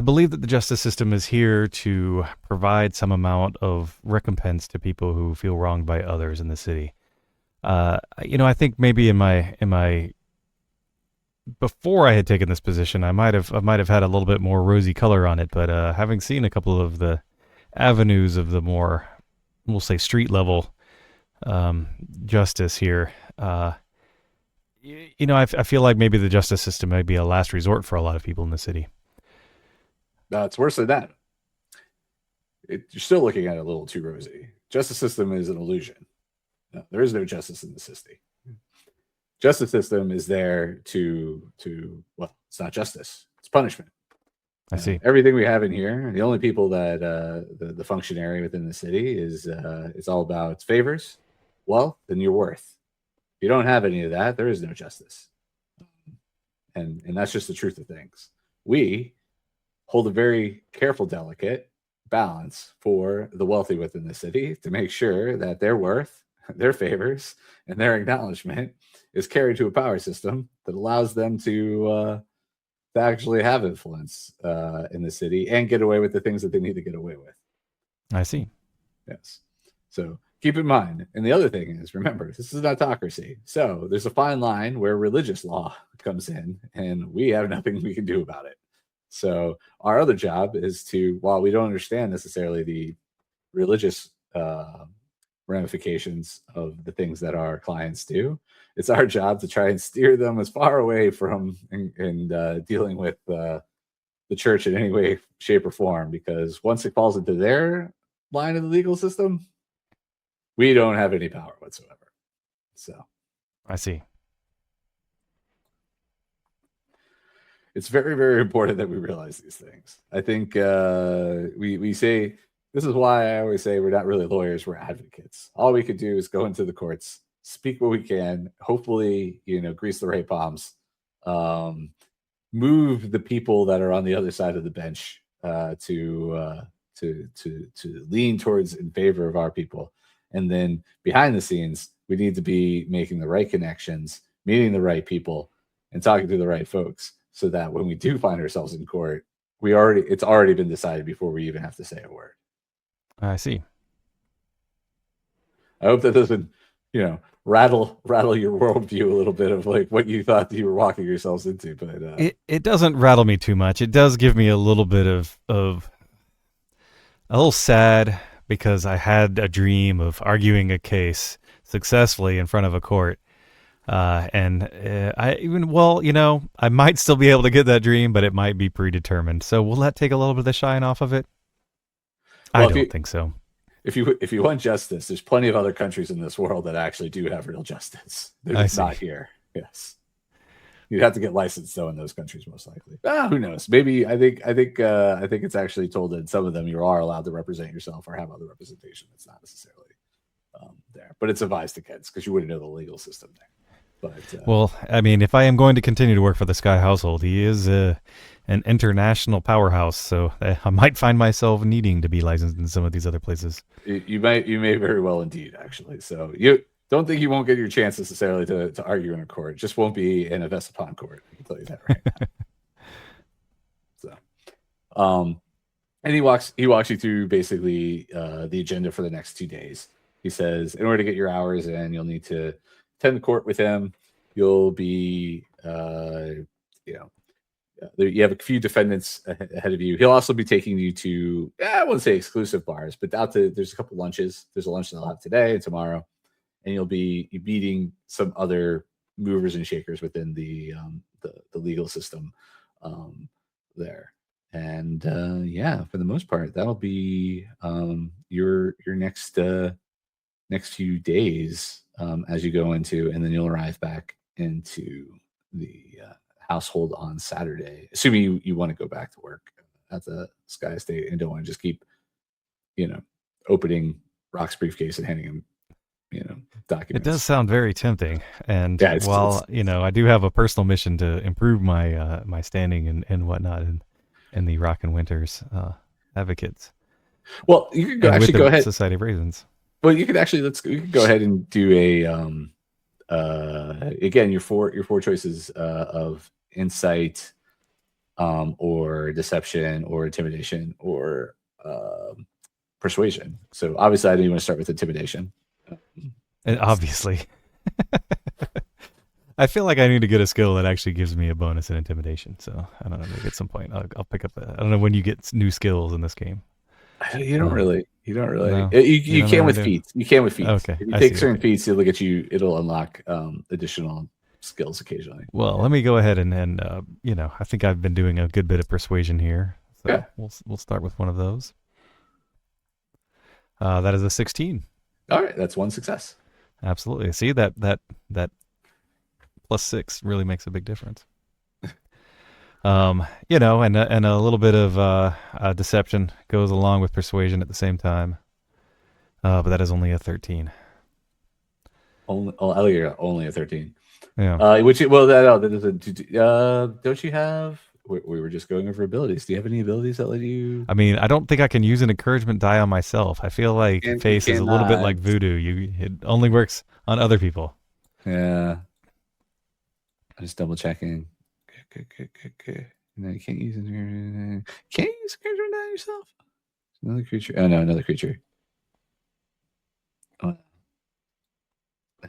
believe that the justice system is here to provide some amount of recompense to people who feel wronged by others in the city. I think maybe in my before I had taken this position, I might have had a little bit more rosy color on it, but having seen a couple of the avenues of the more, we'll say, street level justice here, I feel like maybe the justice system might be a last resort for a lot of people in the city. It's worse than that. You're still looking at it a little too rosy. Justice system is an illusion. No, there is no justice in the city. Justice system is there to well, it's not justice. It's punishment. I see. Everything we have in here, the only people that the functionary within the city is it's all about favors, wealth, and your worth. If you don't have any of that, there is no justice. And that's just the truth of things. We hold a very careful, delicate balance for the wealthy within the city to make sure that their worth, their favors, and their acknowledgement is carried to a power system that allows them to actually have influence in the city and get away with the things that they need to get away with. I see. Yes. So keep in mind. And the other thing is, remember, this is an autocracy. So there's a fine line where religious law comes in, and we have nothing we can do about it. So our other job is to, while we don't understand necessarily the religious ramifications of the things that our clients do, it's our job to try and steer them as far away from and dealing with the church in any way, shape, or form. Because once it falls into their line of the legal system, we don't have any power whatsoever. So I see. It's very, very important that we realize these things. I think we say, this is why I always say we're not really lawyers, we're advocates. All we could do is go into the courts, speak what we can, hopefully, grease the right palms, move the people that are on the other side of the bench to lean towards in favor of our people. And then behind the scenes, we need to be making the right connections, meeting the right people, and talking to the right folks, so that when we do find ourselves in court, it's already been decided before we even have to say a word. I see. I hope that doesn't, rattle your worldview a little bit of like what you thought that you were walking yourselves into. But it doesn't rattle me too much. It does give me a little bit of a little sad, because I had a dream of arguing a case successfully in front of a court. I might still be able to get that dream, but it might be predetermined. So will that take a little bit of the shine off of it? Well, I don't think so. If you want justice, there's plenty of other countries in this world that actually do have real justice. They're just not here. Yes. You'd have to get licensed though in those countries, most likely. Who knows? Maybe I think it's actually told that some of them you are allowed to represent yourself or have other representation. That's not necessarily there, but it's advised against because you wouldn't know the legal system there. But well, I mean, if I am going to continue to work for the Skye household, he is an international powerhouse, so I might find myself needing to be licensed in some of these other places. You may very well indeed, actually. So you don't think you won't get your chance necessarily to argue in a court. It just won't be in a Vesipon court. I can tell you that right now. So, and he walks you through basically the agenda for the next 2 days. He says, in order to get your hours in, you'll need to attend the court with him. You'll be, you have a few defendants ahead of you. He'll also be taking you to, I wouldn't say exclusive bars, but there's a couple lunches. There's a lunch that they'll have today and tomorrow. And you'll be meeting some other movers and shakers within the legal system there. And for the most part, that'll be your next few days as you go into, and then you'll arrive back into the household on Saturday, assuming you want to go back to work at the Skye Estate and don't want to just keep, opening Rock's briefcase and handing him, documents. It does sound very tempting, and yeah, while I do have a personal mission to improve my my standing and whatnot in the Rock and Winters advocates. Well, you can actually go ahead. Society of Raisins. Well, you could actually you can go ahead and do a again your four choices of insight, or deception, or intimidation, or persuasion. So obviously, I didn't want to start with intimidation. And obviously, I feel like I need to get a skill that actually gives me a bonus in intimidation. So I don't know. Maybe at some point I'll pick up that. I don't know when you get new skills in this game. You don't really. No, you you can with feats. You can with feats. Okay. If you take certain feats, it'll unlock additional skills occasionally. Well, let me go ahead and I think I've been doing a good bit of persuasion here. So yeah. We'll start with one of those. That is a 16. All right, that's one success. Absolutely. See that +6 really makes a big difference. And a little bit of deception goes along with persuasion at the same time. But that is only a 13. Only a 13. Yeah. That is a. Don't you have? We were just going over abilities. Do you have any abilities that let you? I mean, I don't think I can use an encouragement die on myself. I feel like Face is a little bit like voodoo. It only works on other people. Yeah. I'm just double checking. Okay. No, you can't use it. Can't you use encouragement die on yourself? Another creature. Oh no, another creature.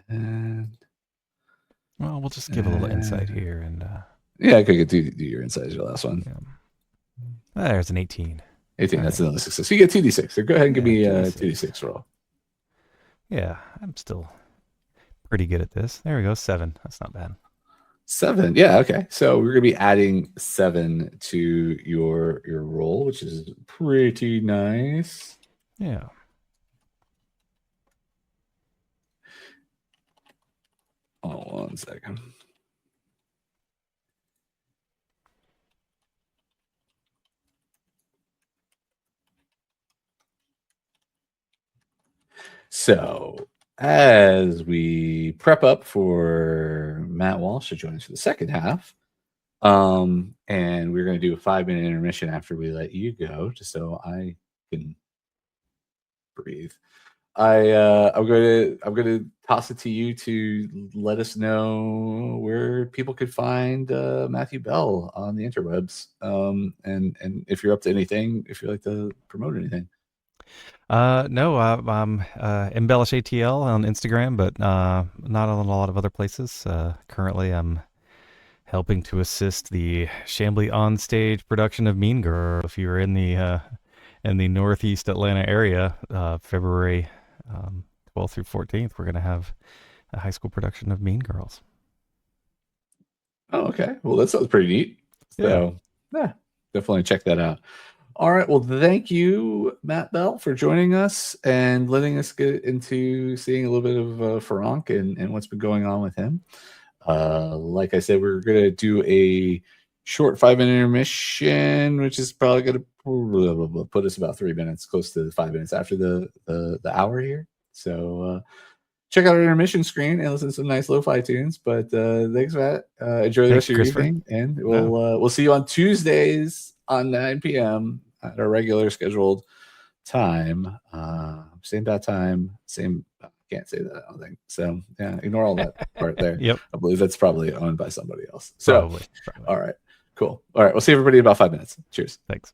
And well, we'll just give a little insight here and. Yeah, I could do your insight as your last one. Yeah. There's an 18. 18, that's another success. So you get 2d6. So go ahead and give me a 2d6 roll. Yeah, I'm still pretty good at this. There we go, 7. That's not bad. 7, yeah, okay. So we're going to be adding 7 to your roll, which is pretty nice. Yeah. Oh, 1 second. So, as we prep up for Matt Walsh to join us for the second half, and we're going to do a 5-minute intermission after we let you go, just so I can breathe. I'm going to toss it to you to let us know where people could find Matthew Bell on the interwebs, and if you're up to anything, if you'd like to promote anything. No, I'm Embellish ATL on Instagram, but not on a lot of other places. Currently, I'm helping to assist the Chambly on-stage production of Mean Girl. If you're in the Northeast Atlanta area, February 12th through 14th, we're going to have a high school production of Mean Girls. Oh, okay. Well, that sounds pretty neat. So, yeah, definitely check that out. All right. Well, thank you, Matt Bell, for joining us and letting us get into seeing a little bit of Farank and what's been going on with him. Like I said, we're gonna do a short 5-minute intermission, which is probably gonna put us about 3 minutes, close to 5 minutes after the hour here. So check out our intermission screen and listen to some nice lo-fi tunes. But thanks, Matt. Enjoy the rest of your evening, and we'll see you on Tuesdays on 9 p.m. at our regular scheduled time. Same bat time, same. Can't say that, I don't think. So yeah, ignore all that part there. Yep. I believe that's probably owned by somebody else. So Probably. All right, cool. All right, we'll see everybody in about 5 minutes. Cheers. Thanks.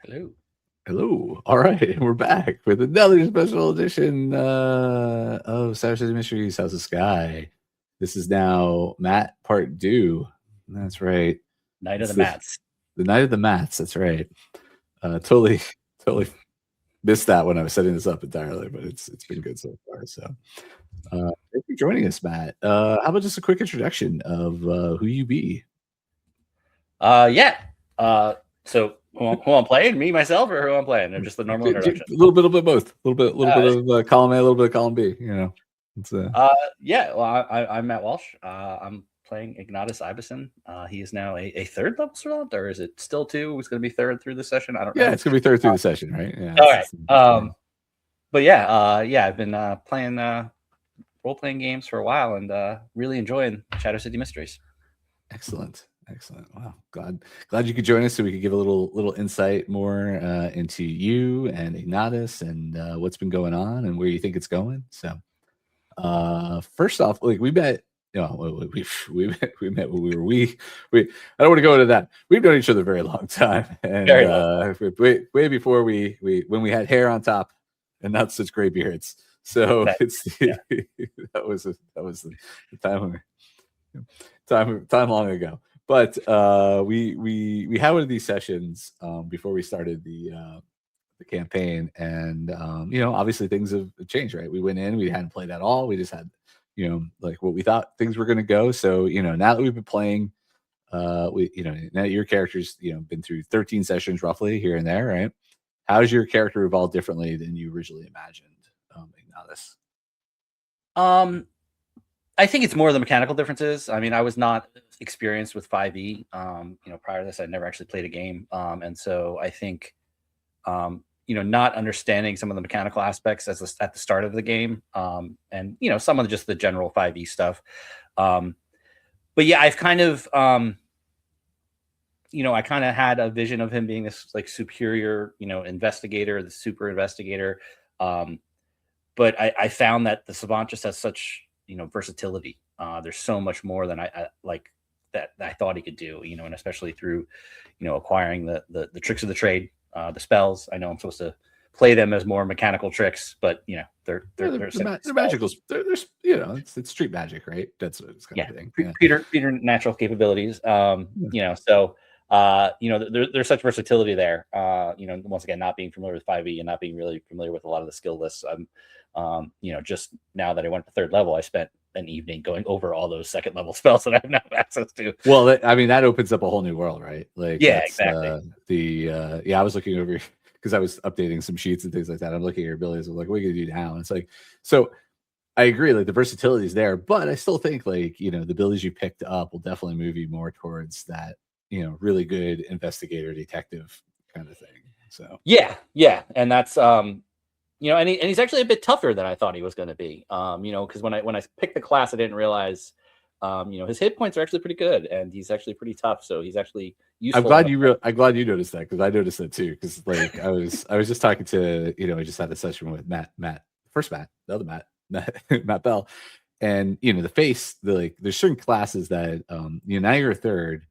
Hello. All right, we're back with another special edition of Star City Mysteries House of Skye. This is now Matt Part 2. That's right. Night of the Mats. The Night of the Mats. That's right. Totally missed that when I was setting this up entirely, but it's been good so far. So thanks for joining us, Matt. How about just a quick introduction of who you be? So who I'm playing? Me, myself, or who I'm playing? Or just the normal introduction? A little bit of both. A little bit of column A, a little bit of column B. You know. Well, I'm Matt Walsh. I'm playing Ignatus Ibison. He is now a third level servant, or is it still 2? It's going to be third through the session. I don't know. Yeah, it's going to be third through the session, right? Yeah. All right. But I've been playing role-playing games for a while and really enjoying Shadow City Mysteries. Excellent. Wow, glad you could join us so we could give a little insight more into you and Ignatus and what's been going on and where you think it's going. So first off, like we met, we met when we I don't want to go into that. We've known each other a very long time, and way before we when we had hair on top and not such gray beards. So that was the time long ago. But we had one of these sessions before we started the campaign, and obviously things have changed, right? We went in, we hadn't played at all. We just had like what we thought things were going to go. So now that we've been playing, now your character's been through 13 sessions roughly here and there, right? How's your character evolved differently than you originally imagined, Ignatus? I think it's more the mechanical differences. I mean, I was not experienced with 5e. Prior to this, I'd never actually played a game. And so I think, not understanding some of the mechanical aspects at the start of the game, and, some of just the general 5e stuff. But yeah, I've kind of, I kind of had a vision of him being this like superior, investigator, the super investigator. But I found that the Savant just has such, versatility. There's so much more than I like that I thought he could do, and especially through, acquiring the tricks of the trade, the spells. I know I'm supposed to play them as more mechanical tricks, but they're magical. It's street magic, right? That's what it's kind of thing. Peter natural capabilities. There's such versatility there. Once again, not being familiar with 5e and not being really familiar with a lot of the skill lists. Just now that I went to third level, I spent an evening going over all those second level spells that I have now access to. Well, that opens up a whole new world, right? Like, exactly. I was looking over because I was updating some sheets and things like that. I'm looking at your abilities. I'm like, what are you gonna do now? And it's like, so I agree, like the versatility is there, but I still think like, the abilities you picked up will definitely move you more towards that, really good investigator detective kind of thing. So yeah. And that's and he's actually a bit tougher than I thought he was going to be. Because when I picked the class, I didn't realize, his hit points are actually pretty good, and he's actually pretty tough. So he's actually useful. I'm glad you noticed that, because I noticed that too. Because like I was just talking to I just had a session with Matt, the other Matt Bell, and there's certain classes that now you're a third.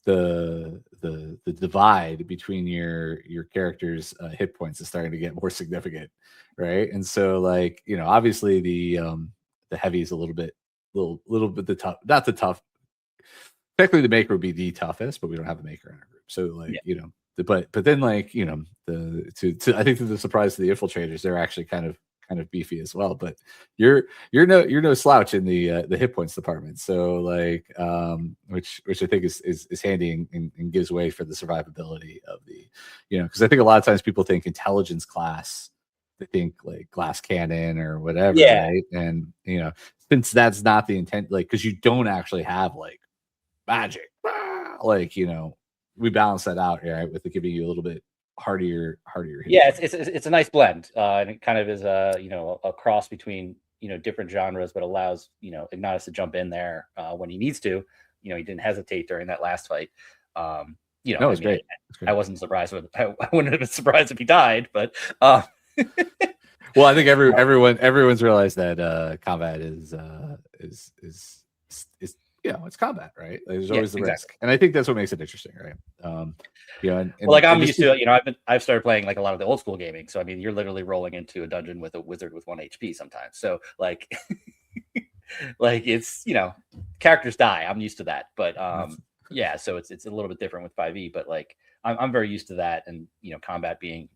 The divide between your character's hit points is starting to get more significant, right? And so like obviously the heavy is a little bit the tough, not the tough. Technically, the maker would be the toughest, but we don't have a maker in our group, so like but then like I think to the surprise of the infiltrators, they're actually kind of beefy as well. But you're no slouch in the hit points department. So like which I think is handy and gives way for the survivability of the because I think a lot of times people think intelligence class, they think like glass cannon or whatever, right? And since that's not the intent, like because you don't actually have like magic, like we balance that out, right, with giving you a little bit hardier it's a nice blend, and it kind of is a cross between different genres, but allows Ignatus to jump in there when he needs to. He didn't hesitate during that last fight. No, it was great. I wasn't surprised I wouldn't have been surprised if he died, but well, I think everyone's realized that combat is it's combat, right? There's Yeah, always the exactly. risk, and I think that's what makes it interesting, right? And Well, like I'm and used to it, I've started playing like a lot of the old school gaming. So I mean, you're literally rolling into a dungeon with a wizard with 1 HP sometimes. So like, like it's characters die. I'm used to that, but yeah. So it's a little bit different with 5e, but like I'm very used to that, and combat being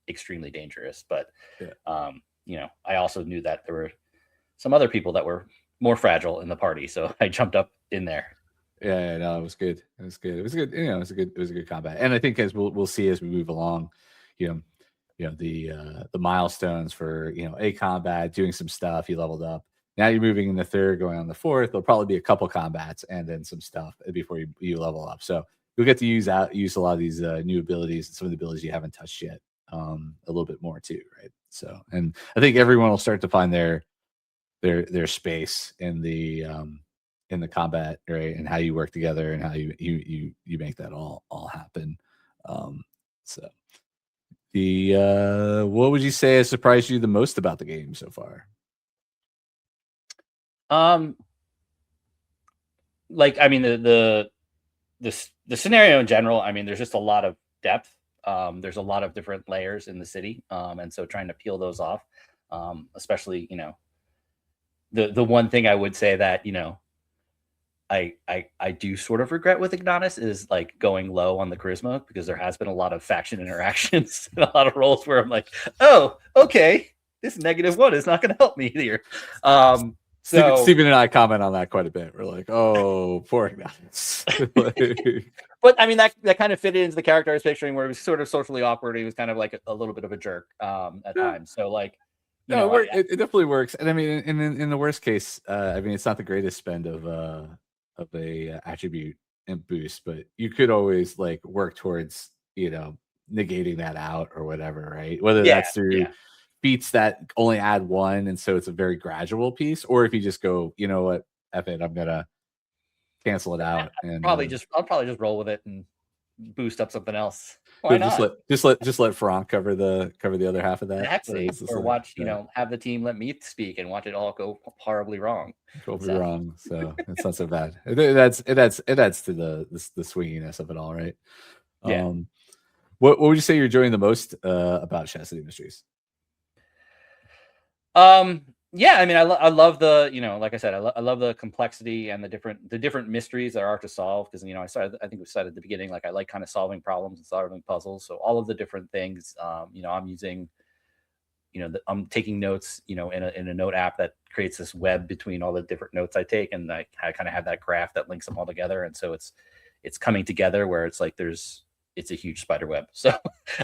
extremely dangerous. But I also knew that there were some other people that were more fragile in the party, so I jumped up in there. Yeah, no, it was good. It was good. It was good. It was a good combat. And I think as we'll see as we move along, the milestones for a combat, doing some stuff, you leveled up. Now you're moving in the third, going on the fourth. There'll probably be a couple combats and then some stuff before you level up. So you'll get to use a lot of these new abilities and some of the abilities you haven't touched yet, a little bit more too, right? So, and I think everyone will start to find their space in the combat, right, and how you work together and how you make that all happen. So what would you say has surprised you the most about the game so far? Like I mean the scenario in general, I mean there's just a lot of depth. There's a lot of different layers in the city, and so trying to peel those off, especially the one thing I would say that I do sort of regret with Ignatus is like going low on the charisma, because there has been a lot of faction interactions and a lot of roles where I'm like, oh, okay, this -1 is not going to help me here. So Stephen and I comment on that quite a bit. We're like, oh, poor Ignatus. But I mean that kind of fit into the character I was picturing, where he was sort of socially awkward. He was kind of like a little bit of a jerk at times. So like, it definitely works. And I mean, in the worst case, I mean, it's not the greatest spend of a attribute and boost, but you could always like work towards negating that out or whatever, right? Whether that's through feats that only add 1, and so it's a very gradual piece, or if you just go, you know what, F it, I'm gonna cancel it out, and I'll probably just roll with it and boost up something else. Why not? Just let Farank cover the other half of that. Exactly. Or watch, have the team let me speak and watch it all go horribly wrong. Wrong. So it's not so bad. It adds to the swinginess of it all, right? Yeah. What would you say you're enjoying the most about Shadow City Mysteries? Yeah, I mean, I love the, like I said, I love the complexity and the different mysteries there are to solve. Because I think we said at the beginning, like I like kind of solving problems and solving puzzles. So all of the different things, I'm using, I'm taking notes, in a note app that creates this web between all the different notes I take, and I kind of have that graph that links them all together, and so it's coming together where it's like it's a huge spider web. So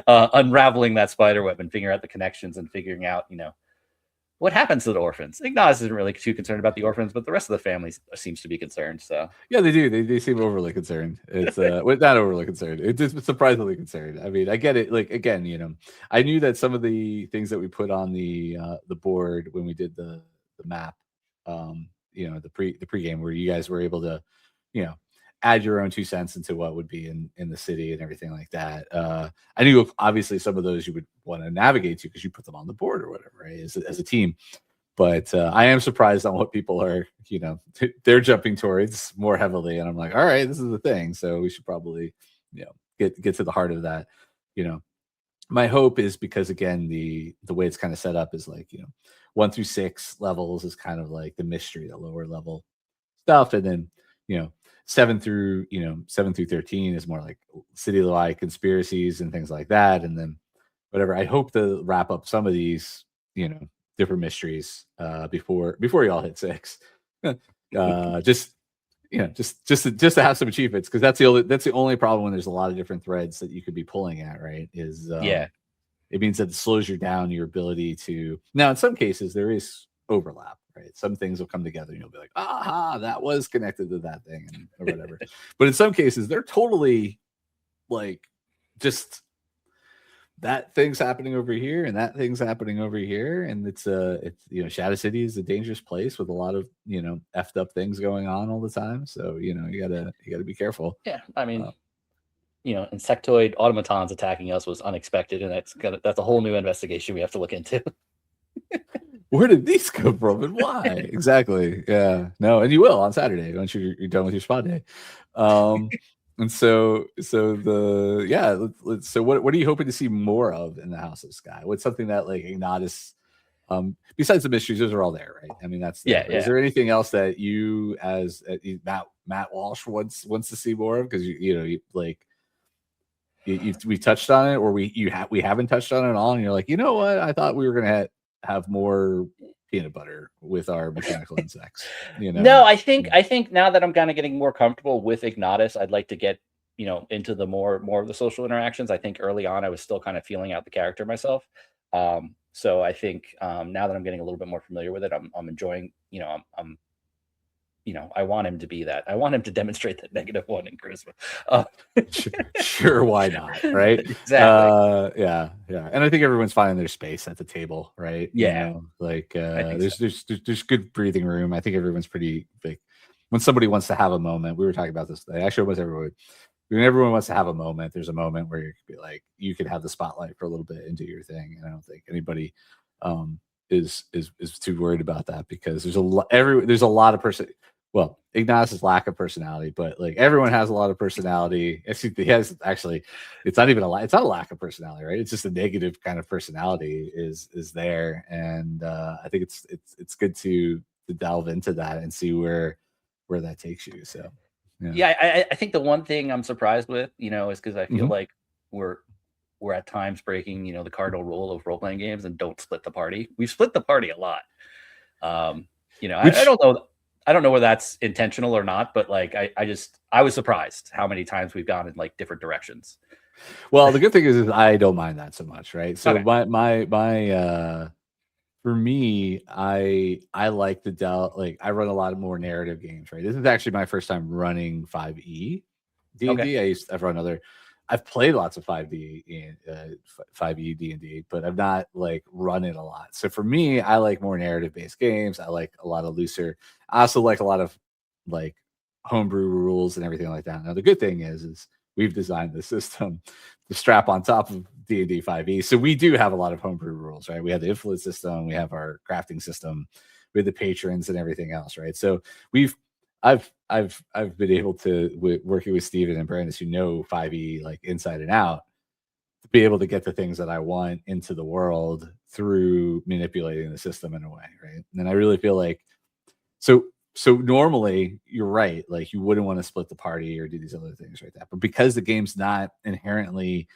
unraveling that spider web and figuring out the connections and figuring out, what happens to the orphans. Ignatus isn't really too concerned about the orphans, but the rest of the family seems to be concerned. So yeah, they do. They seem overly concerned. It's not overly concerned. It's just surprisingly concerned. I mean, I get it. Like again, I knew that some of the things that we put on the board when we did the map, the pregame, where you guys were able to, add your own 2 cents into what would be in the city and everything like that. I knew obviously some of those you would want to navigate to because you put them on the board or whatever, right? As a team. But I am surprised on what people are, they're jumping towards more heavily. And I'm like, all right, this is the thing. So we should probably, get to the heart of that. My hope is, because again, the way it's kind of set up is like, 1 through 6 levels is kind of like the mystery, the lower level stuff. And then, 7 through 13 is more like city-wide conspiracies and things like that. And then whatever, I hope to wrap up some of these, different mysteries before you all hit 6. Just to have some achievements, because that's the only problem when there's a lot of different threads that you could be pulling at, right? Is it means that it slows you down your ability to. Now in some cases there is overlap, right? Some things will come together and you'll be like, aha, that was connected to that thing, or whatever. But in some cases they're totally like just that thing's happening over here and that thing's happening over here, and it's Shadow City is a dangerous place with a lot of effed up things going on all the time. So you gotta be careful. Yeah, I mean, insectoid automatons attacking us was unexpected, and that's a whole new investigation we have to look into. Where did these come from and why? Exactly. Yeah. No, and you will on Saturday once you're done with your spa day. And so so what are you hoping to see more of in the House of Skye? What's something that like Ignatus, besides the mysteries, those are all there, right? I mean, that's there. Yeah. Is there anything else that you as Matt Walsh wants to see more of? Because we touched on it, or we haven't touched on it at all, and you're like, you know what? I thought we were gonna have more peanut butter with our mechanical insects. No, I think now that I'm kind of getting more comfortable with Ignatus, I'd like to get into the more of the social interactions. I think early on I was still kind of feeling out the character myself. So I think now that I'm getting a little bit more familiar with it, I'm enjoying. I want him to be that. I want him to demonstrate that -1 in charisma. Sure, why not? Right? Exactly. Yeah. And I think everyone's finding their space at the table, right? Yeah. There's good breathing room. I think everyone's pretty big. When somebody wants to have a moment, we were talking about this today. Actually, almost everyone. When everyone wants to have a moment, there's a moment where you could be like, you could have the spotlight for a little bit and do your thing. And I don't think anybody is too worried about that, because there's a lot of person. Well, Ignatus' lack of personality, but like everyone has a lot of personality. He has actually, it's not a lack of personality, right? It's just a negative kind of personality is there, and I think it's good to delve into that and see where that takes you. So yeah, I think the one thing I'm surprised with, is because I feel like we're at times breaking, the cardinal rule of role playing games and don't split the party. We've split the party a lot. I don't know. I don't know whether that's intentional or not, but like I was surprised how many times we've gone in like different directions. Well, the good thing is I don't mind that so much, right? So my for me, I like I run a lot more narrative games, right? This is actually my first time running 5e D&D. Okay. I've played lots of 5D in 5e D&D, but I've not like run it a lot. So for me, I like more narrative based games. I like a lot of looser. I also like a lot of like homebrew rules and everything like that. Now the good thing is we've designed the system to strap on top of D&D 5e. So we do have a lot of homebrew rules, right? We have the influence system, we have our crafting system, we have the patrons and everything else, right? So I've been able to, working with Steven and Brandis, who know 5e like inside and out, to be able to get the things that I want into the world through manipulating the system in a way, right? And I really feel like so normally you're right, like you wouldn't want to split the party or do these other things like that. But because the game's not inherently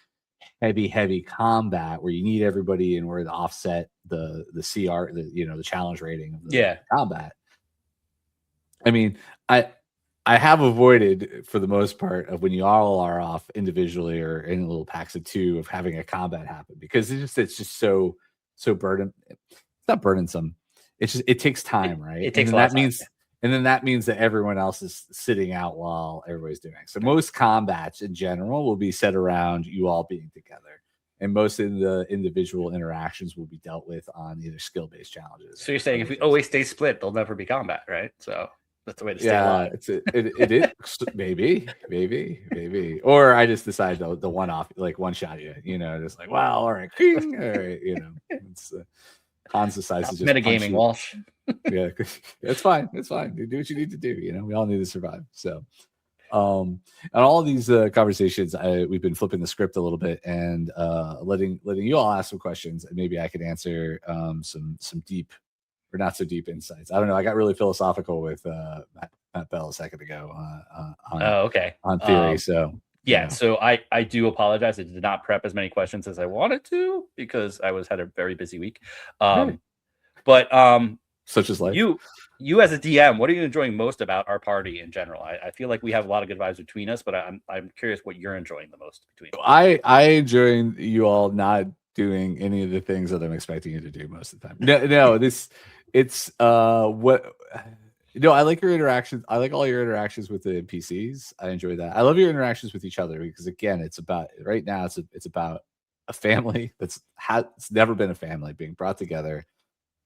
heavy combat where you need everybody in order to offset the CR, the challenge rating of the combat. I mean, I have avoided for the most part of when you all are off individually or in little packs of 2 of having a combat happen, because it's just so burden. It's not burdensome. It takes time, right? It takes a lot of time. And then that means that everyone else is sitting out while everybody's doing. So most combats in general will be set around you all being together. And most of the individual interactions will be dealt with on either skill-based challenges. So you're saying if we always stay split, there'll never be combat, right? So that's the way to stay alive. It is maybe. Or I just decide the one-off, like one-shot you, just like, wow, all right, it's Hans decides to just metagaming, Walsh. Yeah, it's fine. You do what you need to do. We all need to survive. So, and all of these conversations, we've been flipping the script a little bit and letting you all ask some questions, and maybe I could answer some deep or not so deep insights. I don't know. I got really philosophical with Matt Bell a second ago on theory. So so I do apologize. I did not prep as many questions as I wanted to because I had a very busy week. But such as life. You as a DM, what are you enjoying most about our party in general? I feel like we have a lot of good vibes between us, but I'm curious what you're enjoying the most between us. I enjoy you all not doing any of the things that I'm expecting you to do most of the time. I like your interactions. I like all your interactions with the NPCs. I enjoy that. I love your interactions with each other because again, it's about right now. It's about a family it's never been a family being brought together,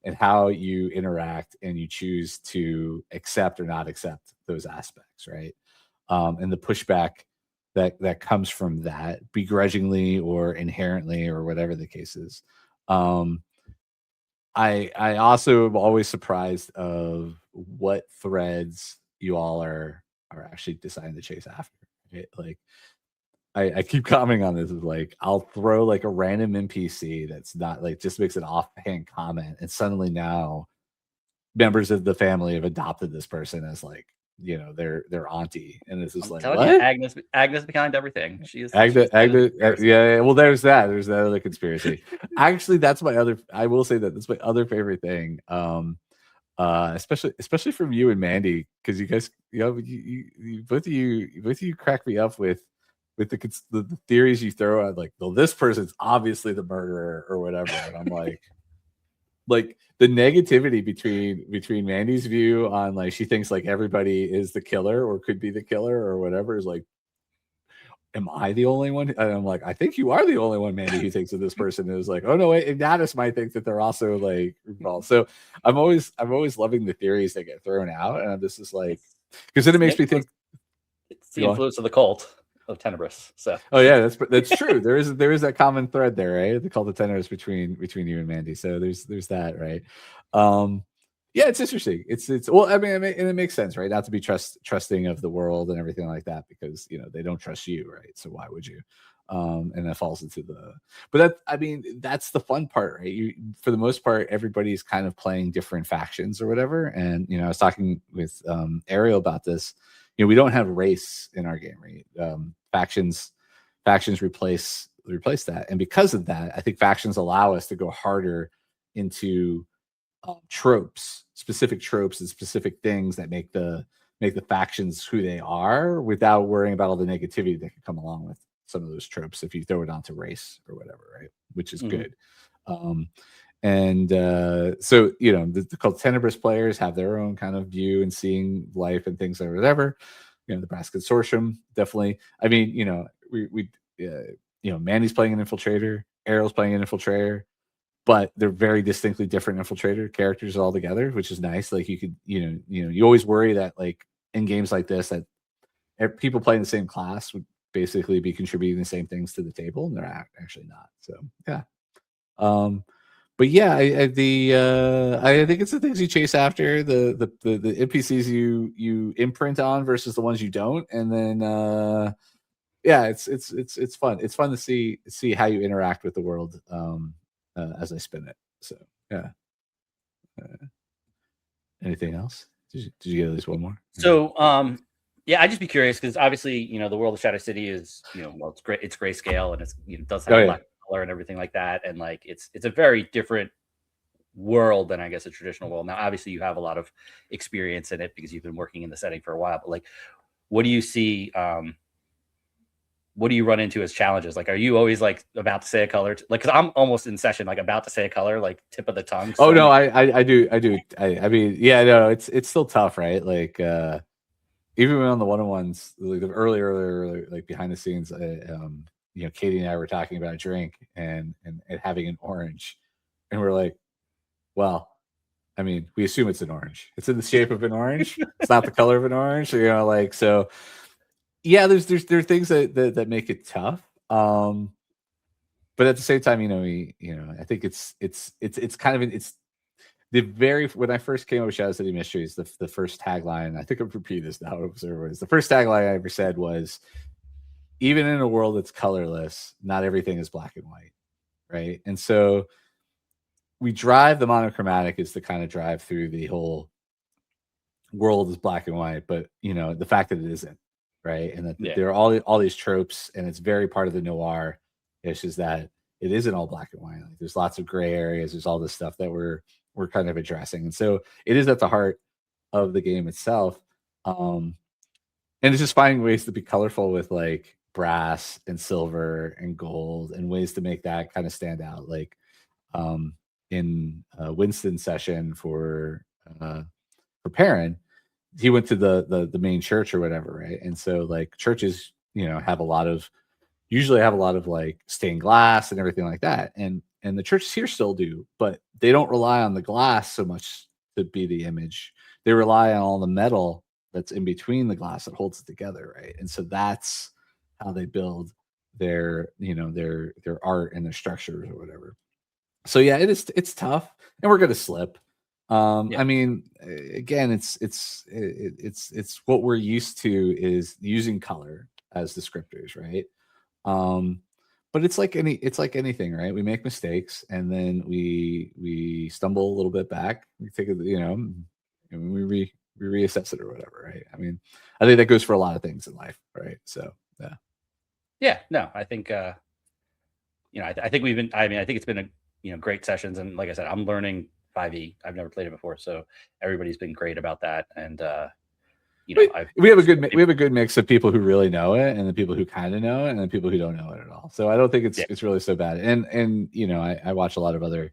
and how you interact and you choose to accept or not accept those aspects, right? And the pushback that comes from that, begrudgingly or inherently or whatever the case is. I also am always surprised of what threads you all are actually deciding to chase after. Right? Like I keep commenting on this, is like I'll throw like a random NPC that's not like just makes an offhand comment, and suddenly now members of the family have adopted this person as like, you know, their auntie, and it's just I'm like, telling what? you, Agnes behind everything. She's Agda, the Agda, yeah. Well, there's that. There's that other conspiracy. Actually, that's my other. I will say that's my other favorite thing. Especially from you and Mandy, because you guys, you know, both of you crack me up with the theories you throw out. Like, well, this person's obviously the murderer or whatever, and I'm like the negativity between Mandy's view on like she thinks like everybody is the killer or could be the killer or whatever is like, am I the only one? And I'm like, I think you are the only one, Mandy, who thinks that this person is like, oh no, wait, Ignatus might think that they're also like involved. So I'm always loving the theories that get thrown out, and this is like, because then it makes me think it's the influence of the cult of Tenebris. So oh yeah, that's true. There is that common thread there, right? The cult of Tenebris between you and Mandy. So there's that, right? Yeah, it's interesting. It's well, I mean, and it makes sense, right? Not to be trusting of the world and everything like that, because you know they don't trust you, right? So why would you? And that falls into the. But that, I mean, that's the fun part, right? You, for the most part, everybody's kind of playing different factions or whatever. And you know, I was talking with Ariel about this. You know, we don't have race in our game, right? Factions replace that, and because of that, I think factions allow us to go harder into specific tropes and specific things that make the factions who they are, without worrying about all the negativity that could come along with some of those tropes if you throw it onto race or whatever, right? Which is good. And so you know, the called Tenebris players have their own kind of view and seeing life and things or whatever. You know, the Brass Consortium definitely. I mean, you know, we you know, Mandy's playing an infiltrator, Ariel's playing an infiltrator, but they're very distinctly different infiltrator characters altogether, which is nice. Like you could, you always worry that like in games like this that people playing the same class would basically be contributing the same things to the table, and they're actually not. So yeah. But yeah, I think it's the things you chase after, the NPCs you imprint on versus the ones you don't, and then yeah, it's fun. It's fun to see how you interact with the world as I spin it. So yeah. Anything else? Did you get at least one more? So yeah, I'd just be curious because obviously, you know, the world of Shadow City is, you know, well, it's great, it's grayscale, and it's, you know, does have black color and everything like that, and like it's a very different world than I guess a traditional world. Now, obviously, you have a lot of experience in it because you've been working in the setting for a while. But like, what do you see? What do you run into as challenges? Like, are you always like about to say a color? Like, because I'm almost in session, like about to say a color, like tip of the tongue. So, oh no, I do. I mean, yeah, no, it's still tough, right? Like, even on the one-on-ones, like the earlier, like behind the scenes, you know, Katie and I were talking about a drink and having an orange, and we're like, well, I mean, we assume it's an orange. It's in the shape of an orange. It's not the color of an orange, you know, like so. Yeah, there are things that make it tough. But at the same time, you know, I think it's kind of it's the very when I first came up with Shadow City Mysteries, the first tagline, I think I've repeated this now, was the first tagline I ever said was, even in a world that's colorless, not everything is black and white, right? And so we drive the monochromatic is the kind of drive through the whole world is black and white, but you know, the fact that it isn't, right? And that there are all these tropes, and it's very part of the noir. It's just that it isn't all black and white. Like, there's lots of gray areas. There's all this stuff that we're kind of addressing, and so it is at the heart of the game itself. And it's just finding ways to be colorful with like brass and silver and gold, and ways to make that kind of stand out. Like in Winston's session for Perrin, he went to the main church or whatever, right? And so like churches, you know, usually have a lot of like stained glass and everything like that, and the churches here still do, but they don't rely on the glass so much to be the image. They rely on all the metal that's in between the glass that holds it together, right? And so that's how they build their, you know, their art and their structures or whatever. So yeah, it's tough, and we're gonna slip. Yeah. I mean, again, it's what we're used to is using color as descriptors, right? But it's like anything, right? We make mistakes, and then we stumble a little bit back. We take it, and we reassess it or whatever, right? I mean, I think that goes for a lot of things in life, right? So yeah. Yeah, no, I think I think we've been. I mean, I think it's been a great sessions, and like I said, I'm learning 5e. I've never played it before, so everybody's been great about that. And we have a good mix of people who really know it, and the people who kind of know it, and the people who don't know it at all. So I don't think it's really so bad. And I watch a lot of other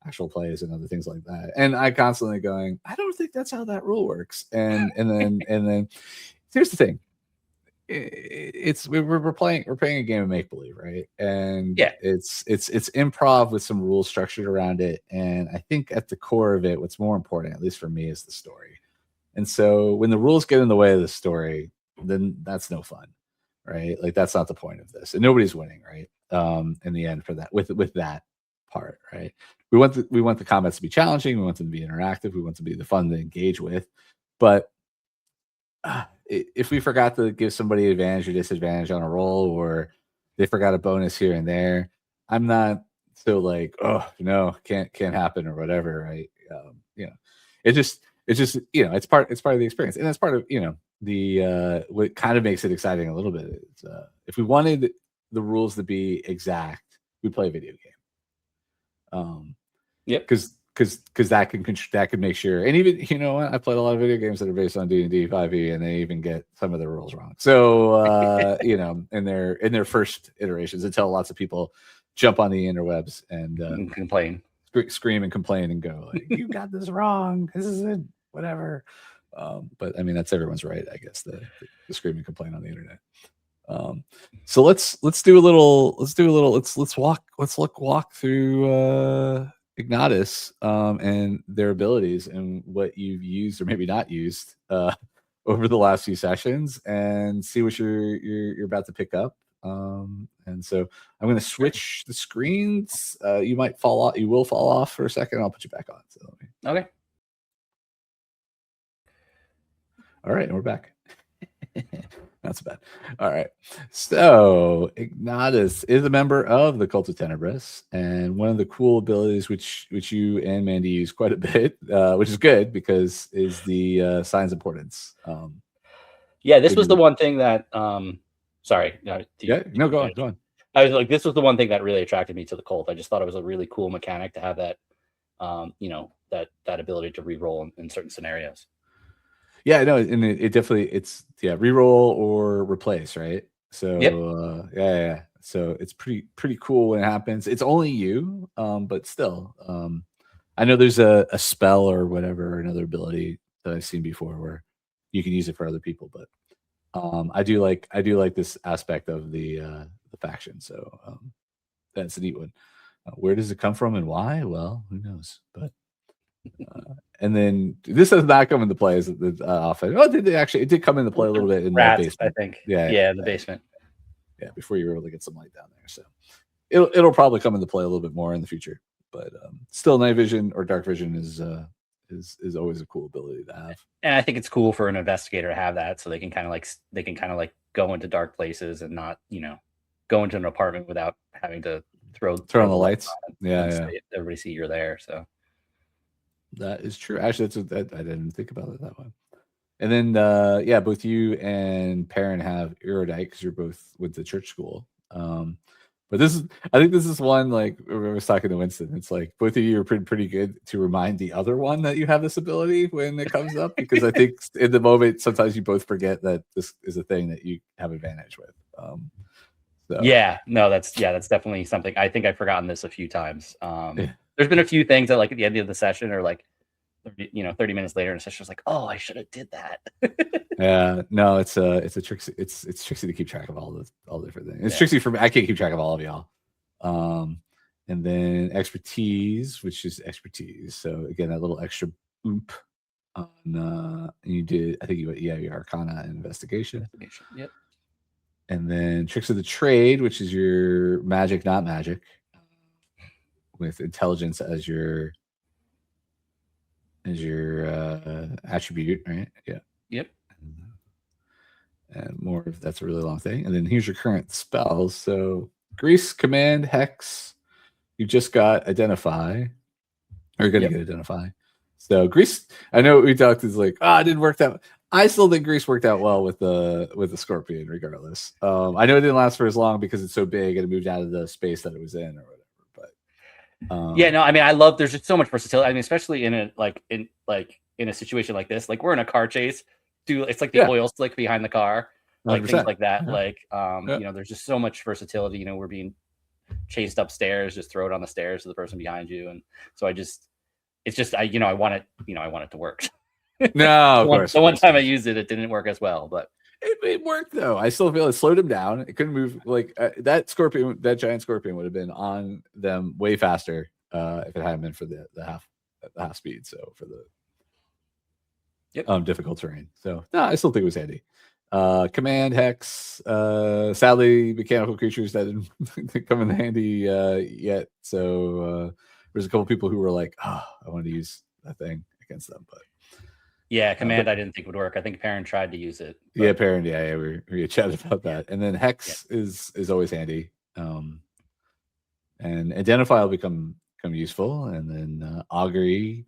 actual plays and other things like that, and I constantly going, I don't think that's how that rule works. And then here's the thing. We're playing a game of make believe, right? And it's improv with some rules structured around it. And I think at the core of it, what's more important, at least for me, is the story. And so when the rules get in the way of the story, then that's no fun, right? Like that's not the point of this, and nobody's winning, right? In the end, for that with that part, right? We want the combats to be challenging. We want them to be interactive. We want them to be the fun to engage with, but if we forgot to give somebody advantage or disadvantage on a roll, or they forgot a bonus here and there, I'm not so like, oh no, can't happen or whatever, right? It's just it's part of the experience, and that's part of the what kind of makes it exciting a little bit is if we wanted the rules to be exact, we play a video game. Because that can make sure, and even I played a lot of video games that are based on D&D 5e, and they even get some of the rules wrong. So in their first iterations, until lots of people jump on the interwebs and complain, scream and complain and go like, "You got this wrong. This isn't whatever." But I mean, that's everyone's right, I guess. The scream and complain on the internet. So let's walk through Ignatus and their abilities and what you've used or maybe not used over the last few sessions, and see what you're about to pick up. And so I'm going to switch the screens. You might fall off. You will fall off for a second. I'll put you back on. So okay. All right, and we're back. Not so bad. All right. So Ignatus is a member of the Cult of Tenebris, and one of the cool abilities which you and Mandy use quite a bit, which is good because is the Signs of Portents. This was the one thing that sorry. Go on. I was like, this was the one thing that really attracted me to the cult. I just thought it was a really cool mechanic to have that, that ability to re-roll in certain scenarios. Yeah, no, and it definitely reroll or replace, right? So yeah. So it's pretty cool when it happens. It's only you, but still, I know there's a spell or whatever, another ability that I've seen before where you can use it for other people, but I do like this aspect of the faction. So that's a neat one. Where does it come from and why? Well, who knows? But and then this does not come into play as often. Oh, it did come into play a little bit in the basement, I think. Yeah, in the basement. Yeah, before you were able to get some light down there. So it'll probably come into play a little bit more in the future. But still, night vision or dark vision is always a cool ability to have. And I think it's cool for an investigator to have that, so they can kind of like go into dark places and not go into an apartment without having to turn on the lights. Yeah. Everybody see you're there. So. That is true. Actually, I didn't think about it that way. And then, both you and Perrin have erudite because you're both with the church school. But I think this is one, like I was talking to Winston. It's like both of you are pretty good to remind the other one that you have this ability when it comes up, because I think in the moment sometimes you both forget that this is a thing that you have advantage with. That's definitely something. I think I've forgotten this a few times. There's been a few things that, like, at the end of the session or like 30 minutes later in a session, was like, oh, I should have did that. Yeah, no, it's a tricksy. It's tricksy to keep track of all the different things. It's tricksy for me. I can't keep track of all of y'all. And then expertise, which is expertise. So again, that little extra oomph on you did. I think your Arcana and investigation. Yep. And then tricks of the trade, which is your magic, not magic. with intelligence as your attribute, right? Yeah. Yep. And more if that's a really long thing. And then here's your current spells. So Grease, Command, Hex. You just got Identify. Or you're gonna get Identify. So Grease, I know what we talked is like, it didn't work that. I still think Grease worked out well with the Scorpion, regardless. I know it didn't last for as long because it's so big and it moved out of the space that it was in or whatever. But yeah, no, I mean, I love. There's just so much versatility. I mean, especially in a situation like this, like we're in a car chase. It's like the oil slick behind the car, like 100%. things like that. Yeah. Like, you know, there's just so much versatility. You know, we're being chased upstairs, just throw it on the stairs to the person behind you, and so I want it to work. No, of course. The one time I used it, it didn't work as well, but it worked though. I still feel it slowed him down. It couldn't move like that scorpion. That giant scorpion would have been on them way faster if it hadn't been for the half speed. So for the difficult terrain. So no, I still think it was handy. Command, Hex. Sadly, mechanical creatures that didn't come in handy yet. So there's a couple people who were like, I wanted to use that thing against them, but. Yeah, Command I didn't think would work. I think Perrin tried to use it. But... Yeah, Perrin. Yeah, we chatted about that. And then Hex is always handy. And Identify will become useful. And then Augury.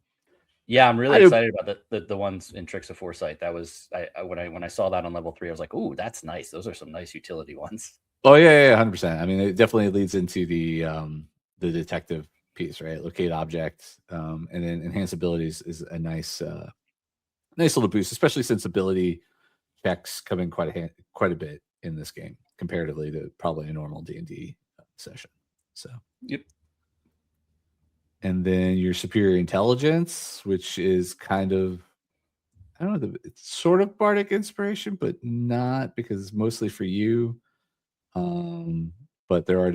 Yeah, I'm really excited about the ones in Tricks of Foresight. That was when I saw that on level 3, I was like, "Ooh, that's nice. Those are some nice utility ones." Oh yeah, 100%. I mean, it definitely leads into the detective piece, right? Locate objects, and then enhance abilities is a nice little boost, especially since ability checks come in quite a bit in this game comparatively to probably a normal D&D session. So yep. And then your superior intelligence, which is kind of, I don't know, it's sort of bardic inspiration, but not, because it's mostly for you. But there are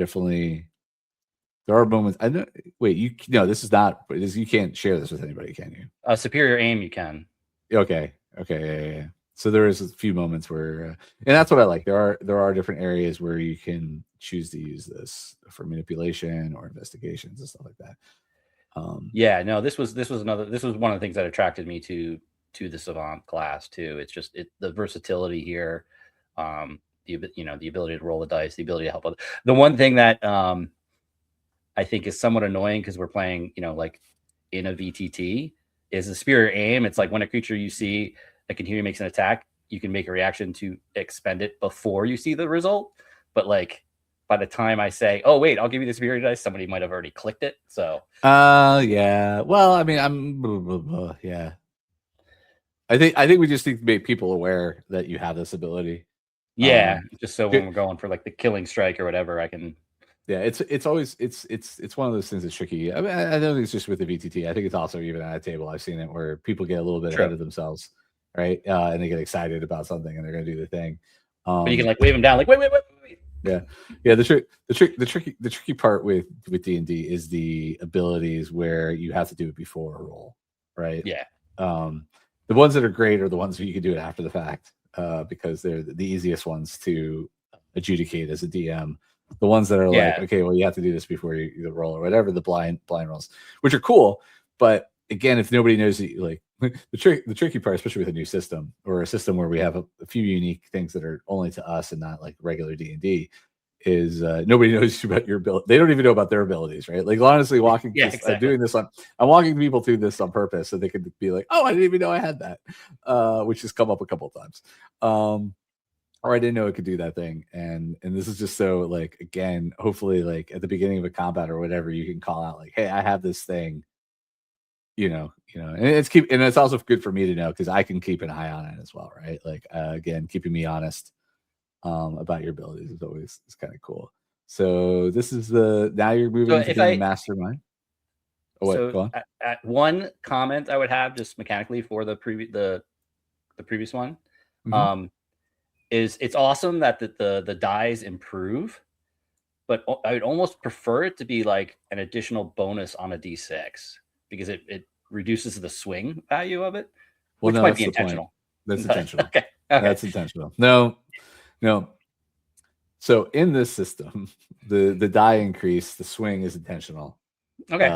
moments. I know. Wait, this is not. You can't share this with anybody, can you? Superior aim, you can. Okay. Yeah. So there is a few moments where, and that's what I like. There are different areas where you can choose to use this for manipulation or investigations and stuff like that. This was one of the things that attracted me to the Savant class too. It's just the versatility here, the ability to roll the dice, the ability to help. The one thing that I think is somewhat annoying because we're playing, like in a VTT, is the superior aim. It's like when a creature you see that continually makes an attack, you can make a reaction to expend it before you see the result. But like by the time I say, "Oh wait, I'll give you the superior dice," somebody might have already clicked it. So yeah. Well, I mean, yeah. I think we just need to make people aware that you have this ability. Yeah, just so when we're going for like the killing strike or whatever, I can. Yeah, it's always it's one of those things that's tricky. I mean, I don't think it's just with the VTT. I think it's also even at a table. I've seen it where people get a little bit ahead of themselves, right? And they get excited about something and they're going to do the thing. But you can like wave them down, like wait. Yeah. The tricky part with D&D is the abilities where you have to do it before a roll, right? Yeah. The ones that are great are the ones where you can do it after the fact, because they're the easiest ones to adjudicate as a DM. The ones that are like, okay, well, you have to do this before you roll or whatever, the blind rolls, which are cool. But again, if nobody knows like the tricky part, especially with a new system or a system where we have a few unique things that are only to us and not like regular D&D, is nobody knows about your ability. They don't even know about their abilities, right? Like honestly, I'm doing this I'm walking people through this on purpose so they could be like, oh, I didn't even know I had that, which has come up a couple of times. Or I didn't know it could do that thing. And this is just so like, again, hopefully like at the beginning of a combat or whatever, you can call out like, hey, I have this thing, and it's also good for me to know because I can keep an eye on it as well. Right. Like, again, keeping me honest about your abilities is kind of cool. So this is now you're moving into the mastermind. Go on. At one comment I would have just mechanically for the previous one, is it's awesome that the dies improve, but I would almost prefer it to be like an additional bonus on a D6 because it reduces the swing value of it, which might be intentional. That's intentional. Okay. That's intentional. No. So in this system, the die increase, the swing is intentional. Okay.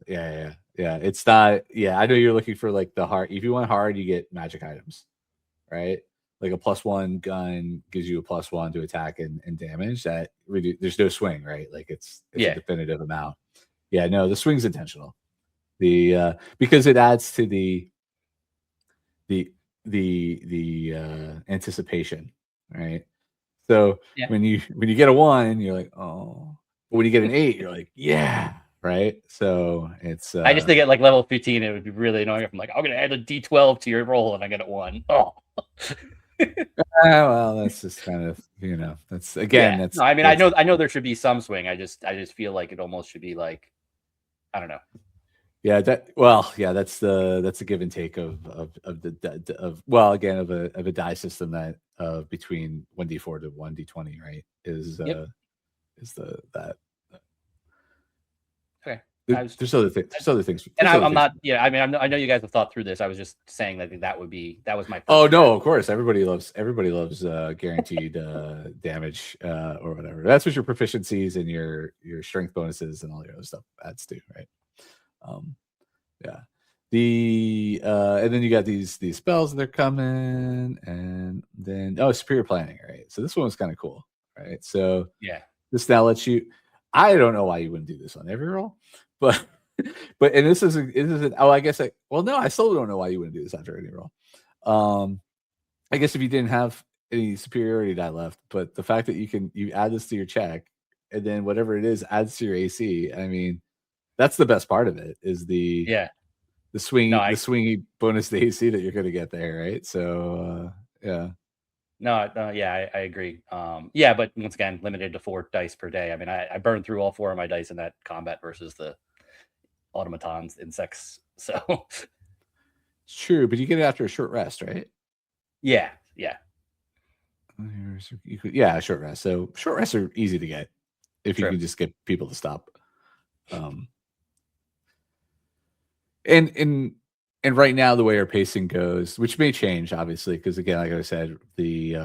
Yeah. It's not. Yeah, I know you're looking for like the hard. If you want hard, you get magic items, right? Like a +1 gun gives you a +1 to attack and damage. There's no swing, right? Like it's a definitive amount. Yeah, no, the swing's intentional. Because it adds to the anticipation, right? So when you get a 1, you're like, oh. But when you get an 8, you're like, yeah, right? So it's. I just think at like level 15, it would be really annoying if I'm like, I'm gonna add a D12 to your roll and I get a 1. Oh. Well, that's just kind of that's again. That's. No, I mean, I know there should be some swing. I just feel like it almost should be like, I don't know. Yeah, that's the give and take of a die system that between 1d4 to 1d20, right? Is that. Okay. There's other things. There's other things. And I'm not. Yeah, I mean, I know you guys have thought through this. I was just saying that that was my. Oh no, of course, everybody loves guaranteed damage or whatever. That's what your proficiencies and your strength bonuses and all your other stuff adds to, right? Yeah. And then you got these spells that are coming, and then superior planning, right? So this one was kind of cool, right? So this now lets you. I don't know why you wouldn't do this on every roll, but and this isn't. Oh, I guess I still don't know why you wouldn't do this after any roll. I guess if you didn't have any superiority die left, but the fact that you add this to your check, and then whatever it is adds to your AC. I mean, that's the best part of it is the swingy bonus to AC that you're going to get there, right? So yeah. No, I agree. But once again, limited to 4 dice per day. I mean, I burned through all 4 of my dice in that combat versus the automatons, insects. So it's true, but you get it after a short rest, right? Yeah. A short rest. So short rests are easy to get if you can just get people to stop. And right now, the way our pacing goes, which may change, obviously, because again, like I said, we've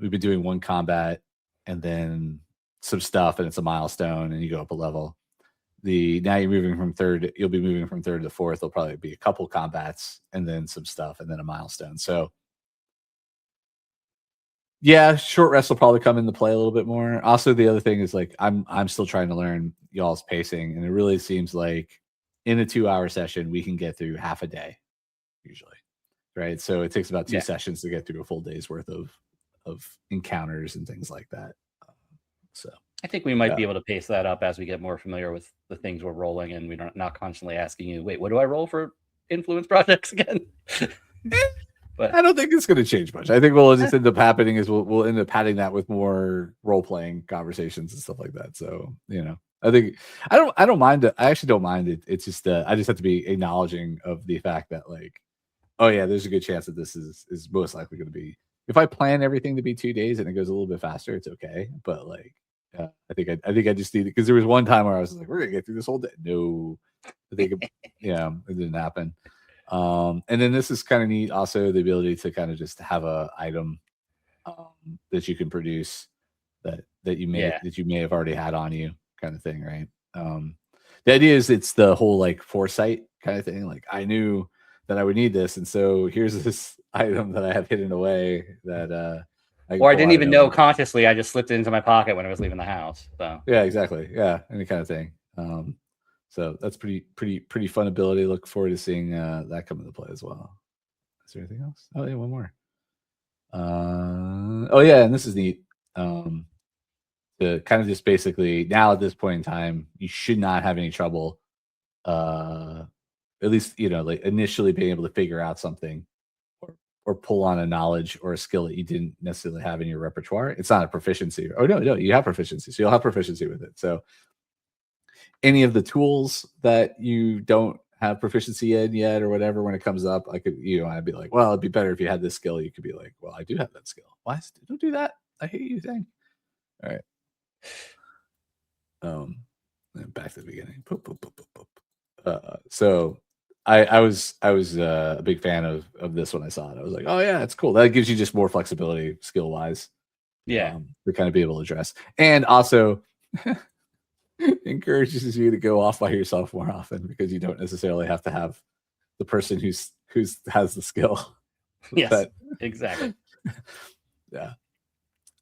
been doing 1 combat and then some stuff, and it's a milestone, and you go up a level. Now you're moving from 3rd. You'll be moving from 3rd to 4th. There'll probably be a couple combats, and then some stuff, and then a milestone. So, yeah, short rest will probably come into play a little bit more. Also, the other thing is like I'm still trying to learn y'all's pacing, and it really seems like in a 2-hour session we can get through half a day. Usually, right? So it takes about 2 sessions to get through a full day's worth of encounters and things like that. So I think we might be able to pace that up as we get more familiar with the things we're rolling, and we're not constantly asking you, wait, what do I roll for influence projects again? But I don't think it's going to change much. I think we'll just end up happening is we'll end up padding that with more role playing conversations and stuff like that. So I think I don't mind it. I actually don't mind it. It's just I just have to be acknowledging of the fact that like, oh yeah, there's a good chance that this is most likely going to be. If I plan everything to be 2 days and it goes a little bit faster, it's okay. But like, I think I just need it because there was one time where I was like, we're gonna get through this whole day. No, I think it didn't happen. And then this is kind of neat. Also, the ability to kind of just have a item that you can produce that you may have already had on you, kind of thing, right? The idea is it's the whole like foresight kind of thing. Like I knew that I would need this, and so here's this item that I have hidden away that I didn't even know consciously. I just slipped it into my pocket when I was leaving the house. So yeah, exactly. Yeah, any kind of thing. So that's pretty fun ability. Look forward to seeing that come into play as well. Is there anything else? Oh yeah, one more. And this is neat. To kind of just basically now at this point in time, you should not have any trouble. At least like initially being able to figure out something, or pull on a knowledge or a skill that you didn't necessarily have in your repertoire. It's not a proficiency. Oh no, you have proficiency, so you'll have proficiency with it. So any of the tools that you don't have proficiency in yet or whatever, when it comes up, I could, I'd be like, well, it'd be better if you had this skill. You could be like, well, I do have that skill. Why? Don't do that. I hate you thing. All right. Back to the beginning. So I was a big fan of this when I saw it. I was like, oh yeah, it's cool. That gives you just more flexibility skill wise. Yeah. To kind of be able to address. And also encourages you to go off by yourself more often because you don't necessarily have to have the person who's has the skill. Yes, exactly. Yeah.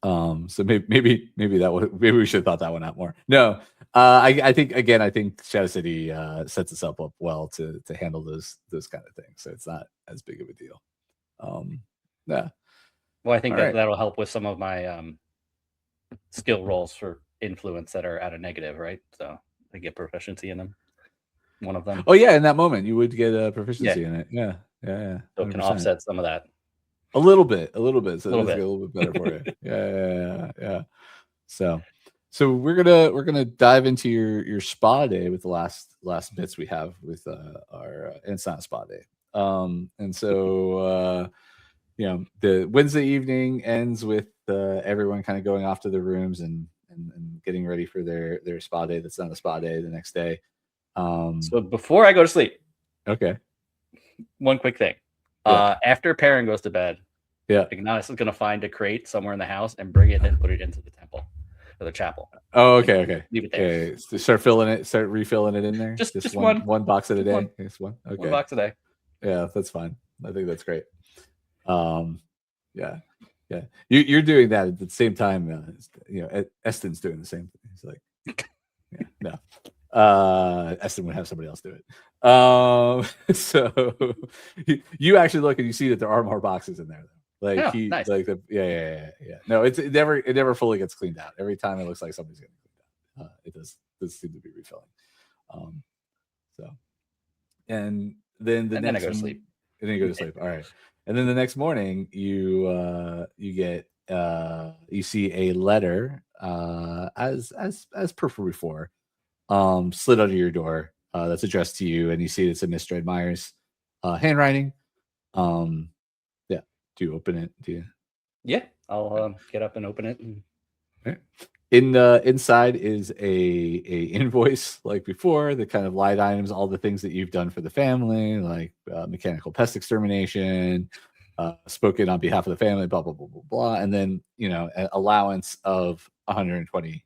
So maybe we should have thought that one out more. No, I think Shadow City sets us up well to handle those kind of things. So it's not as big of a deal. Yeah. Well, I think All right. that'll help with some of my skill rolls for influence that are at a negative, right? So I get proficiency in them. One of them. Oh yeah, in that moment you would get a proficiency in it. Yeah. So it can 100%. offset some of that. A little bit. So Little it's bit. a little bit better for you. Yeah. So we're gonna dive into your spa day with the last bits we have with our and it's not a spa day. And so the Wednesday evening ends with everyone kind of going off to their rooms and getting ready for their spa day. That's not a spa day the next day. So before I go to sleep, Okay. one quick thing. Yeah. After Perrin goes to bed, Ignatus is going to find a crate somewhere in the house and bring it and put it into the temple or the chapel. Oh, okay. Leave it there. Okay. Start refilling it in there. Just one box at a day. one. Just one. Okay. One box a day. Yeah, that's fine. I think that's great. Yeah. You're doing that at the same time. Eston's doing the same thing. He's like, no. Eston would have somebody else do it. So you actually look and you see that there are more boxes in there. Like nice. Yeah. No, it never fully gets cleaned out. Every time it looks like somebody's getting cleaned out. It does seem to be refilling. So, and then then I go to sleep. And then you go to sleep. All right. And then the next morning you get you see a letter as per before slid under your door that's addressed to you, and you see it's in Miss Dreadmire's handwriting. Do you open it? Do you? Yeah, I'll get up and open it. Right. Inside is a invoice like before, the kind of light items, all the things that you've done for the family, like mechanical pest extermination, spoken on behalf of the family, blah blah blah blah blah, and then an allowance of $120.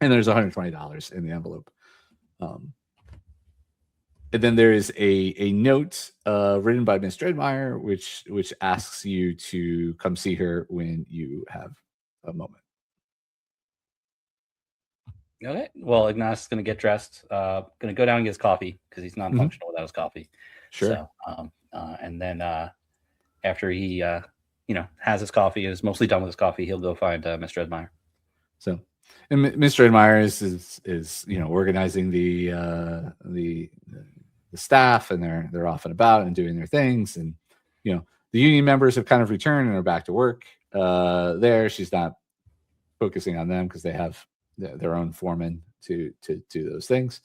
And there's $120 in the envelope. And then there is a note written by Miss Dreadmire, which asks you to come see her when you have a moment. Okay. Well, Ignatus is going to get dressed. Going to go down and get his coffee because he's non-functional without his coffee. Sure. So, and then after he has his coffee and is mostly done with his coffee, he'll go find Miss Dreadmire. So, and Miss Dreadmire is organizing the staff, and they're off and about and doing their things, and the union members have kind of returned and are back to work. There, she's not focusing on them because they have their own foreman to do those things.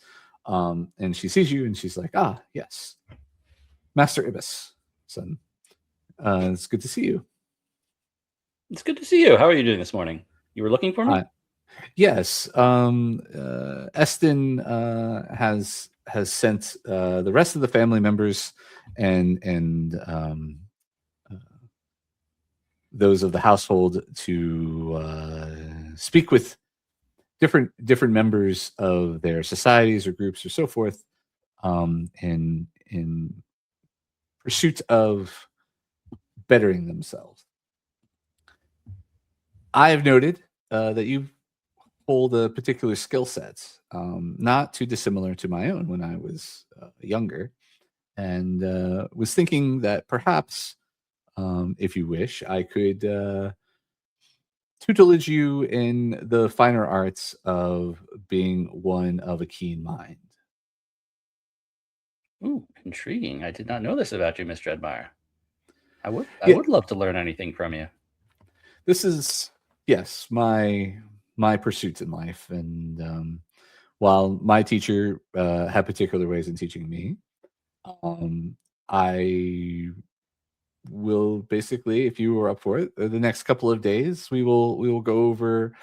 And she sees you and she's like, yes, Master Ibis, son. It's good to see you. It's good to see you. How are you doing this morning? You were looking for me? Yes. Eston has sent the rest of the family members and those of the household to speak with different members of their societies or groups or so forth, in pursuit of bettering themselves. I have noted that you hold a particular skill set, not too dissimilar to my own when I was younger, and was thinking that perhaps, if you wish, I could tutelage you in the finer arts of being one of a keen mind. Ooh, intriguing. I did not know this about you, Miss Dreadmire. I would love to learn anything from you. This is, yes, my pursuits in life. And while my teacher had particular ways in teaching me, I will basically, if you were up for it, the next couple of days, we will go over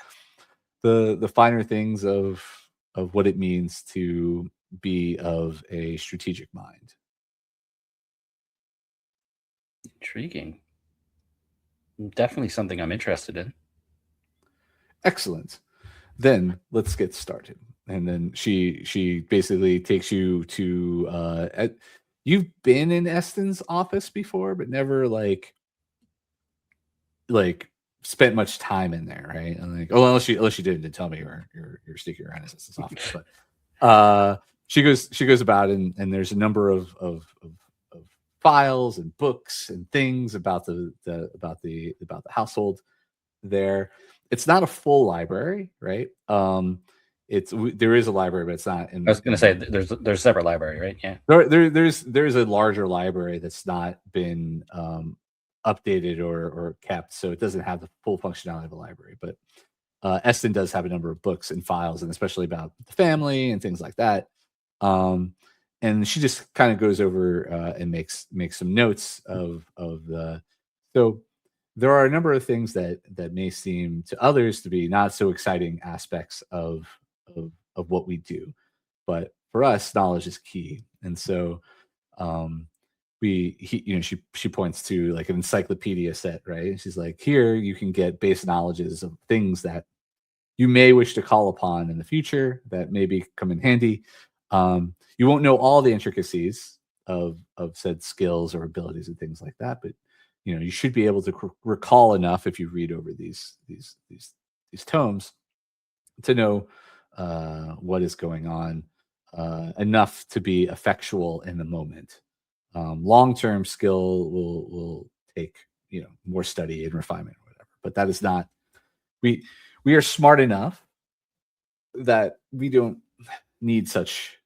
the finer things of what it means to be of a strategic mind. Intriguing. Definitely something I'm interested in. Excellent. Then let's get started. And then she basically takes you to you've been in Eston's office before, but never like spent much time in there, right? And like, oh, unless you didn't tell me you're sneaking around Eston's office. But she goes about and there's a number of files and books and things about the household there. It's not a full library, right? There is a library, but it's not. I was going to say there's a separate library, right? Yeah. There's a larger library that's not been updated or kept, so it doesn't have the full functionality of a library. But Eston does have a number of books and files, and especially about the family and things like that. And she just kind of goes over and makes some notes of the. So there are a number of things that may seem to others to be not so exciting aspects of what we do, but for us, knowledge is key. And so she points to like an encyclopedia set, right? And she's like, here you can get base knowledges of things that you may wish to call upon in the future that maybe come in handy. You won't know all the intricacies of said skills or abilities and things like that, but you should be able to recall enough if you read over these tomes to know what is going on, enough to be effectual in the moment. Long-term skill will take more study and refinement or whatever, but that is not. We are smart enough that we don't need such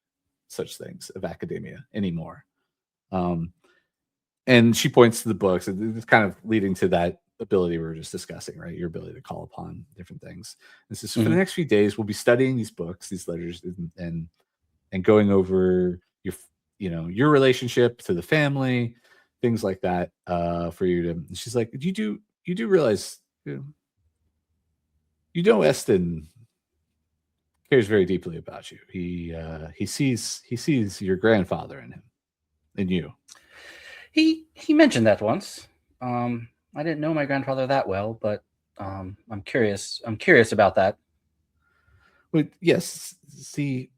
things of academia anymore. And she points to the books, and it's kind of leading to that ability we were just discussing, right? Your ability to call upon different things. This is for the next few days, we'll be studying these books, these letters, and going over your relationship to the family, things like that, for you to. She's like, you do realize, Eston cares very deeply about you. He sees your grandfather in him, in you. He mentioned that once. I didn't know my grandfather that well, but I'm curious about that. Well, yes. See,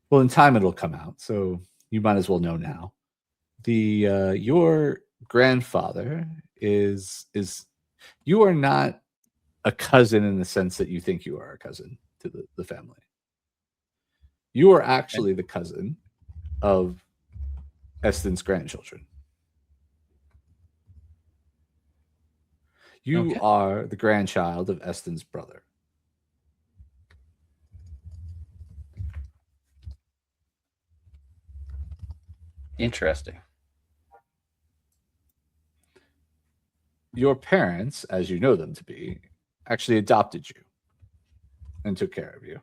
well, in time it'll come out, so you might as well know now. Your grandfather is you are not a cousin in the sense that you think you are a cousin to the family. You are actually the cousin of Eston's grandchildren. You are the grandchild of Eston's brother. Interesting. Your parents, as you know them to be, actually adopted you and took care of you.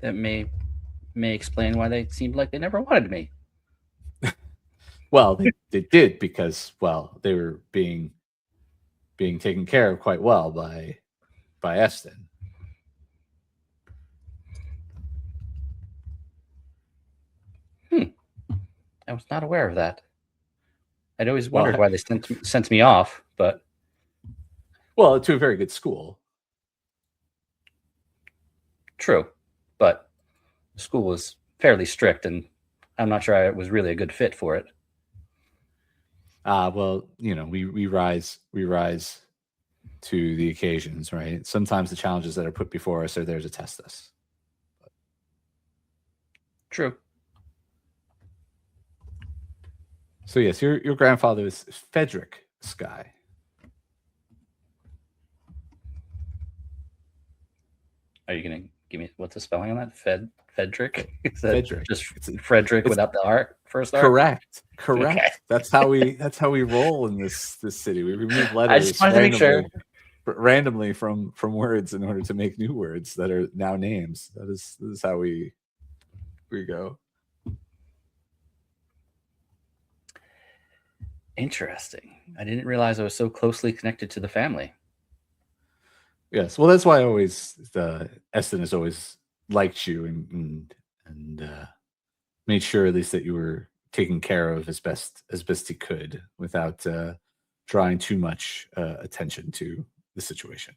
That may explain why they seemed like they never wanted me. Well, they did because, they were being taken care of quite well by Eston. I was not aware of that. I'd always wondered why they sent me off, but to a very good school. True, but the school was fairly strict, and I'm not sure I was really a good fit for it. We rise to the occasions, right? Sometimes the challenges that are put before us are there to test us. True. So yes, your grandfather is Frederick Skye. Are you going to give me what's the spelling on that? Frederick? Is that Frederick. Just Frederick without the R, first R? Correct. Okay. That's how we roll in this city. We remove letters I just wanted to make sure. Randomly from words in order to make new words that are now names. This is how we go. Interesting. I didn't realize I was so closely connected to the family. Yes, well, that's why Eston has always liked you and made sure at least that you were taken care of as best he could without drawing too much attention to the situation.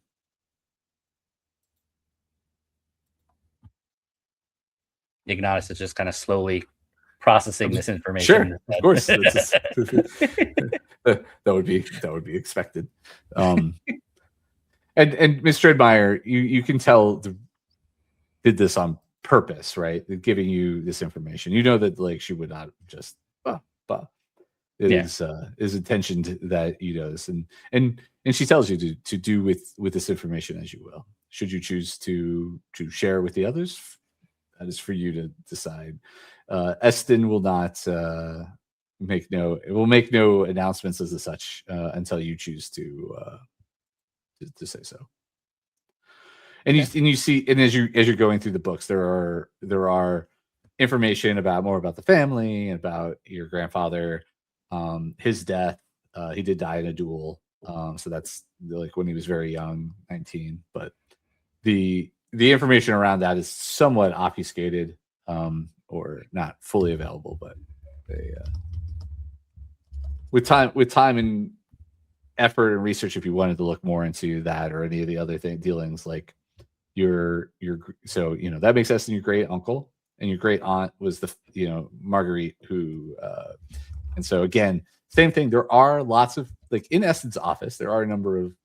Ignatus is just kind of slowly processing this information. Sure, of course. That would be expected. And Mr. Edmeyer, you can tell did this on purpose, right? Giving you this information. You know that like she would not just is intentioned that you know this, and she tells you to do with this information as you will. Should you choose to share with the others, that is for you to decide. Eston will not make no announcements as such until you choose to say so. And you see, and as you're going through the books, there are information more about the family, about your grandfather, his death. He did die in a duel, so that's like when he was very young, 19. But the information around that is somewhat obfuscated, or not fully available. But with time and effort and research, if you wanted to look more into that or any of the other dealings, like so that makes Eston your great uncle, and your great aunt was the Marguerite, who and so again, same thing. There are lots of, like, in Eston's office, there are a number of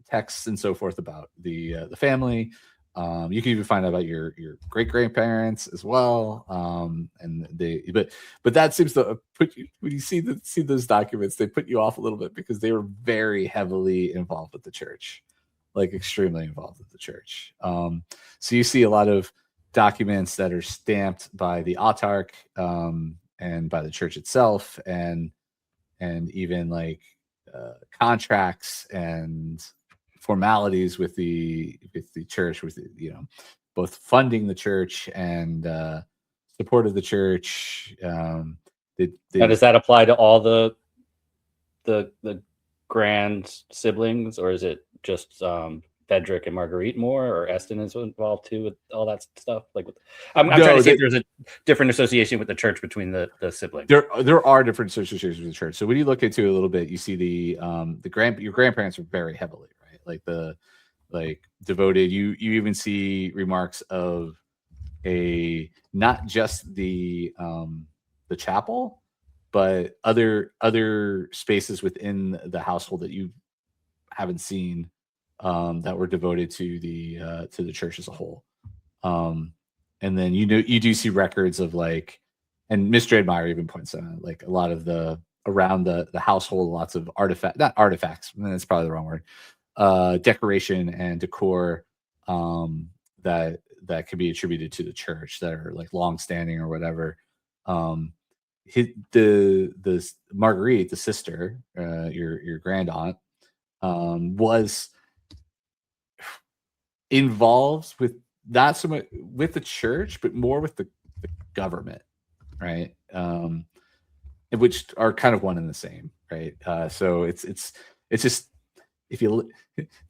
texts and so forth about the family. You can even find out about your great grandparents as well. But that seems to put you, when you see those documents, they put you off a little bit because they were very heavily involved with the church, like extremely involved with the church. So you see a lot of documents that are stamped by the autarch and by the church itself, and even like contracts and formalities with the church, with both funding the church and support of the church. Now, does that apply to all the grand siblings, or is it just Frederick and Marguerite more, or Eston is involved too with all that stuff? Like, I'm trying to see if there's a different association with the church between the siblings. There are different associations with the church. So when you look into it a little bit, you see your grandparents were very heavily, right? Like devoted. You even see remarks of not just the chapel, but other spaces within the household that you haven't seen, that were devoted to the church as a whole. And then you do see records of, like, and Mr. Edmeyer even points out, like, a lot of around the household, lots of not artifacts, that's probably the wrong word, decoration and decor that could be attributed to the church, that are like long-standing or whatever. The Marguerite, the sister, your grand aunt, was involved with not so much with the church, but more with the government, right? Which are kind of one and the same, right? So it's just, the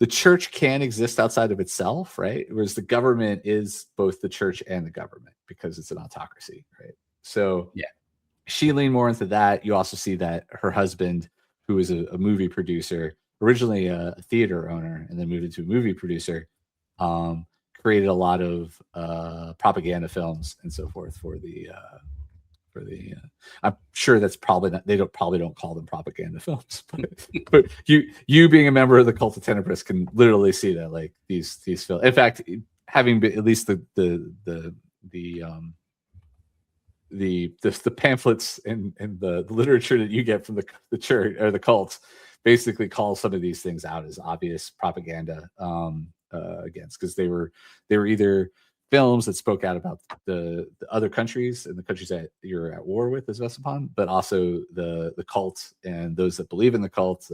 church can exist outside of itself, right? Whereas the government is both the church and the government, because it's an autocracy, right? So yeah, she leaned more into that. You also see that her husband, who is a movie producer, originally a theater owner, and then moved into a movie producer, created a lot of propaganda films and so forth for the I'm sure that's probably not, they probably don't call them propaganda films, but you being a member of the cult of Tenebris can literally see that, like, these films. In fact, having been, at least the pamphlets and the literature that you get from the church or the cult basically call some of these things out as obvious propaganda against, because they were either films that spoke out about the other countries and the countries that you're at war with as Vesipon, but also the cult and those that believe in the cult,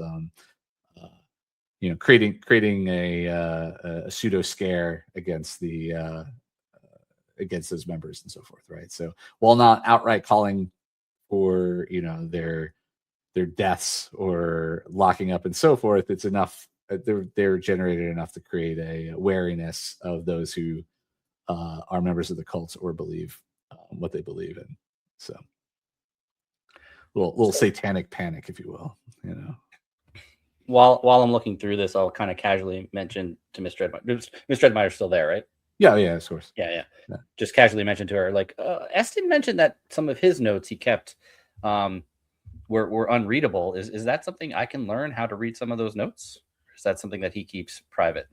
creating a pseudo scare against against those members and so forth, right? So while not outright calling for their deaths or locking up and so forth, it's enough. They're generated enough to create a wariness of those who are members of the cults or believe what they believe in. So little satanic panic, if you will. while I'm looking through this, I'll kind of casually mention to Miss Dreadmire. Miss Dreadmire's still there, right? Yeah, of course. Yeah. Just casually mentioned to her, like, Eston mentioned that some of his notes he kept were unreadable. Is that something I can learn how to read some of those notes? Or is that something that he keeps private?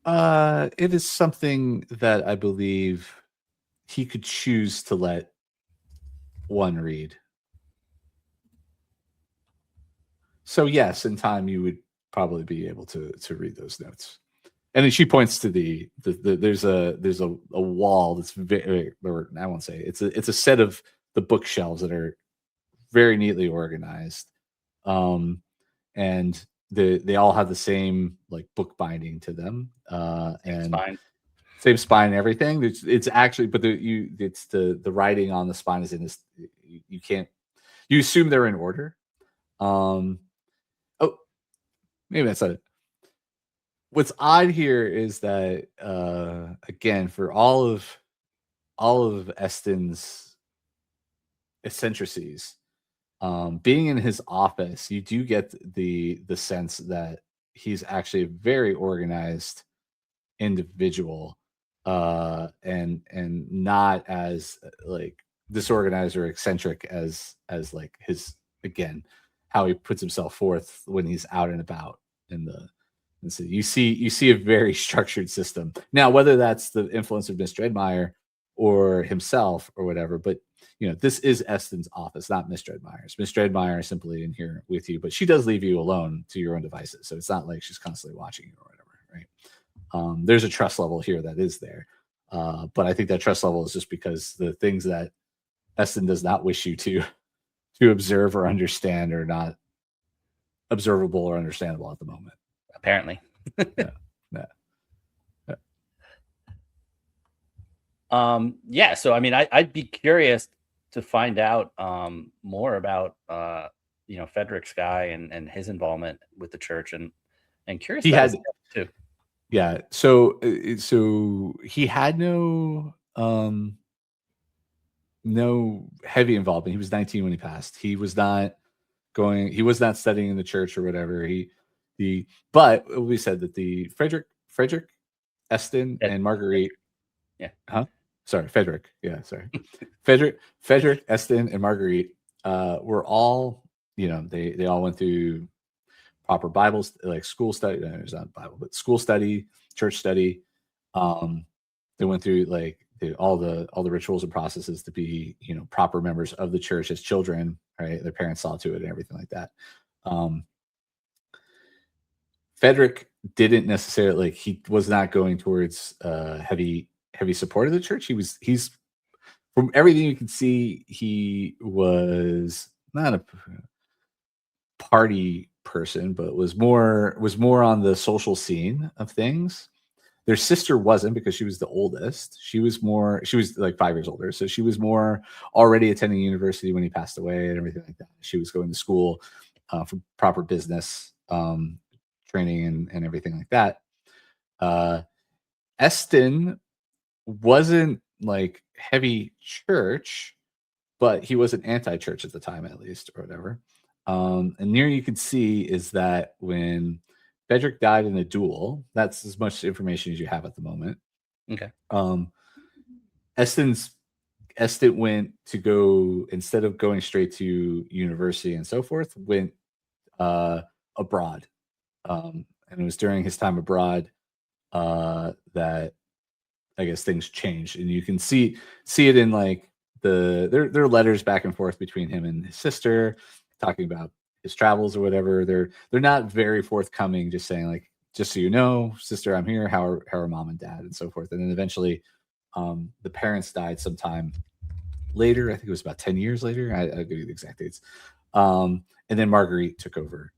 It is something that I believe he could choose to let one read. So yes, in time you would probably be able to read those notes. And then she points to the there's a wall that's very, or I won't say it's a set of the bookshelves that are very neatly organized, and they all have the same like book binding to them, and same spine and everything. It's actually, but it's the writing on the spine is in this. You can't. You assume they're in order. Oh, maybe that's not it. What's odd here is that again, for all of Eston's eccentricities, being in his office, you do get the sense that he's actually a very organized individual, and not as like disorganized or eccentric as like his, again, how he puts himself forth when he's out and about in the. And so you see a very structured system. Now, whether that's the influence of Miss Dreadmire or himself or whatever, but this is Eston's office, not Miss Dreadmire's. Miss Dreadmire is simply in here with you, but she does leave you alone to your own devices. So it's not like she's constantly watching you or whatever, right? There's a trust level here that is there. But I think that trust level is just because the things that Eston does not wish you to observe or understand are not observable or understandable at the moment. Apparently. Yeah. So I mean, I'd be curious to find out more about Frederick Skye and his involvement with the church, and curious. He had too. Yeah. So he had no heavy involvement. He was 19 when he passed. He was not studying in the church or whatever. But we said that the Frederick, Eston, and Marguerite. Yeah. Huh? Sorry, Frederick. Yeah, sorry. Frederick, Eston, and Marguerite were all, they all went through proper Bibles, like school study. No, it's not Bible, but school study, church study. They went through like all the rituals and processes to be, proper members of the church as children, right? Their parents saw to it and everything like that. Frederick didn't necessarily, he was not going towards heavy support of the church. He's from everything you can see, he was not a party person, but was more on the social scene of things. Their sister wasn't, because she was the oldest. She was like 5 years older. So she was more already attending university when he passed away and everything like that. She was going to school for proper business training and everything like that. Eston wasn't like heavy church, but he was an anti-church at the time, at least, or whatever. And here you can see is that when Frederick died in a duel, that's as much information as you have at the moment. Okay. Eston went to go, instead of going straight to university and so forth, went abroad. And it was during his time abroad that I guess things changed, and you can see it in like there are letters back and forth between him and his sister talking about his travels or whatever. They're not very forthcoming, just saying like, just so you know, sister, I'm here. How are mom and dad and so forth. And then eventually the parents died sometime later. I think it was about 10 years later. I'll give you the exact dates. And then Marguerite took over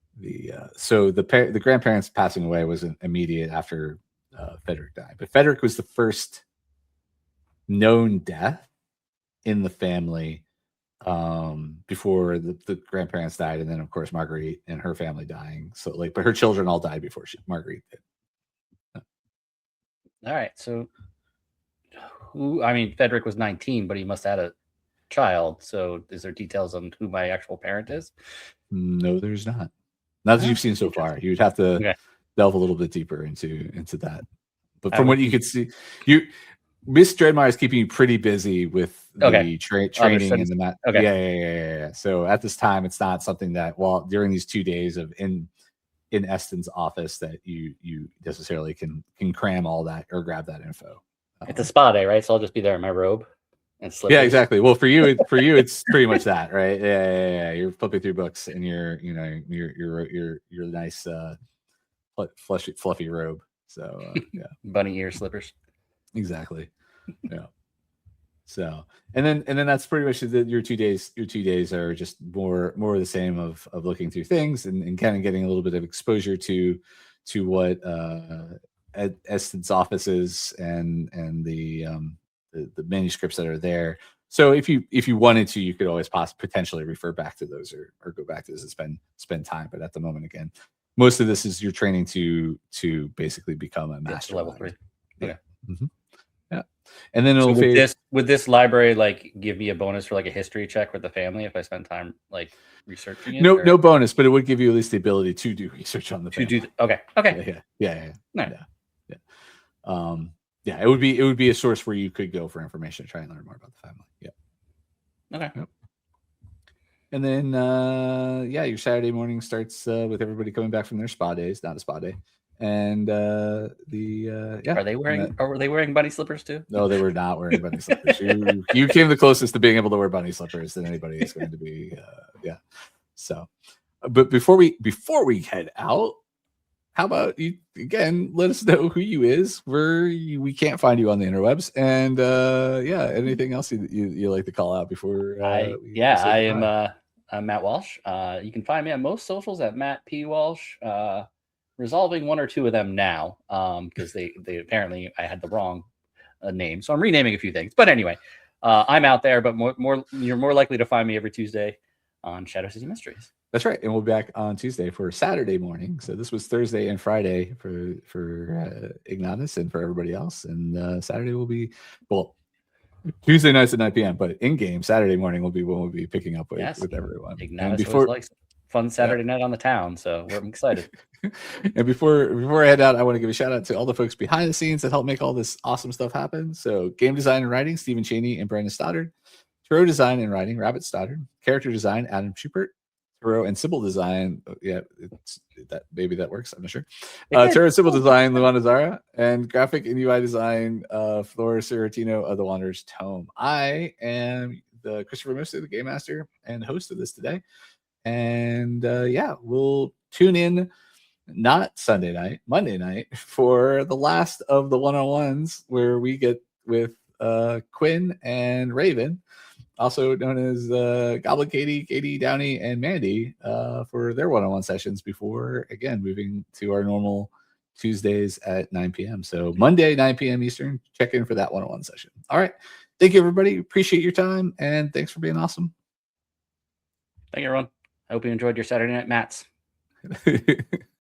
so the grandparents passing away was immediate after Frederick died. But Frederick was the first known death in the family before the grandparents died, and then of course Marguerite and her family dying. So like, but her children all died before Marguerite did. All right. So Frederick was 19, but he must have had a child. So is there details on who my actual parent is? No, there's not. Not that you've seen so far. You would have to Okay. delve a little bit deeper into that. But I from would what you could see, Miss Dreadmire is keeping you pretty busy with the Okay. training and the mat. Okay. Yeah. So at this time, it's not something that during these 2 days of in Eston's office that you necessarily can cram all that or grab that info. It's a spa day, right? So I'll just be there in my robe and slippers. Yeah, exactly. Well, for you, it's pretty much that, right? Yeah. You're flipping through books in your nice fluffy robe. So yeah, Bunny ear slippers. exactly. Yeah. So and then that's pretty much your 2 days. Your 2 days are just more of the same of looking through things and kind of getting a little bit of exposure to what Eston's office is and the manuscripts that are there. So if you wanted to, you could always potentially refer back to those or go back to this and spend time. But at the moment, again, most of this is your training to basically become a master level 3. Okay. Mm-hmm. Yeah. And then so would this library like give me a bonus for like a history check with the family if I spend time like researching it? No bonus, but it would give you at least the ability to do research on the family. Okay. Yeah. Nice. Yeah. It would be a source where you could go for information to try and learn more about the family. Yeah. Okay. Yep. And then your Saturday morning starts with everybody coming back from their spa days, not a spa day. And are they wearing bunny slippers too? No, they were not wearing bunny slippers. You came the closest to being able to wear bunny slippers than anybody is going to be. So, but before we head out, how about you again? Let us know who you is. We can't find you on the interwebs, and anything else you like to call out before? I am I'm Matt Walsh. You can find me on most socials at Matt P Walsh. Resolving 1 or 2 of them now because they apparently I had the wrong name, so I'm renaming a few things. But anyway, I'm out there, but you're more likely to find me every Tuesday on Shadow City Mysteries. That's right, and we'll be back on Tuesday for Saturday morning. So this was Thursday and Friday for Ignatus and for everybody else, and Saturday will be Tuesday nights at 9 p.m. But in game Saturday morning will be when we'll be picking up with everyone. Ignatus always likes fun Saturday night on the town, so I'm excited. And before I head out, I want to give a shout out to all the folks behind the scenes that help make all this awesome stuff happen. So game design and writing, Stephen Cheney and Brandon Stoddard. Tarot design and writing, Rabbit Stoddard. Character design, Adam Schumpert. Tarot and symbol design, maybe that works, I'm not sure. Tarot and symbol design, Luana, Zahra. And graphic and UI design, Fleur, Sciortino of the Wanderer's Tome. I am the Christopher Mifsud, the game master and host of this today. And we'll tune in not Sunday night, Monday night for the last of the one-on-ones where we get with Quinn and Raven, also known as Goblin Katie, Downey, and Mandy for their one-on-one sessions before, again, moving to our normal Tuesdays at 9 p.m. So Monday, 9 p.m. Eastern, check in for that one-on-one session. All right. Thank you, everybody. Appreciate your time, and thanks for being awesome. Thank you, everyone. I hope you enjoyed your Saturday night mats.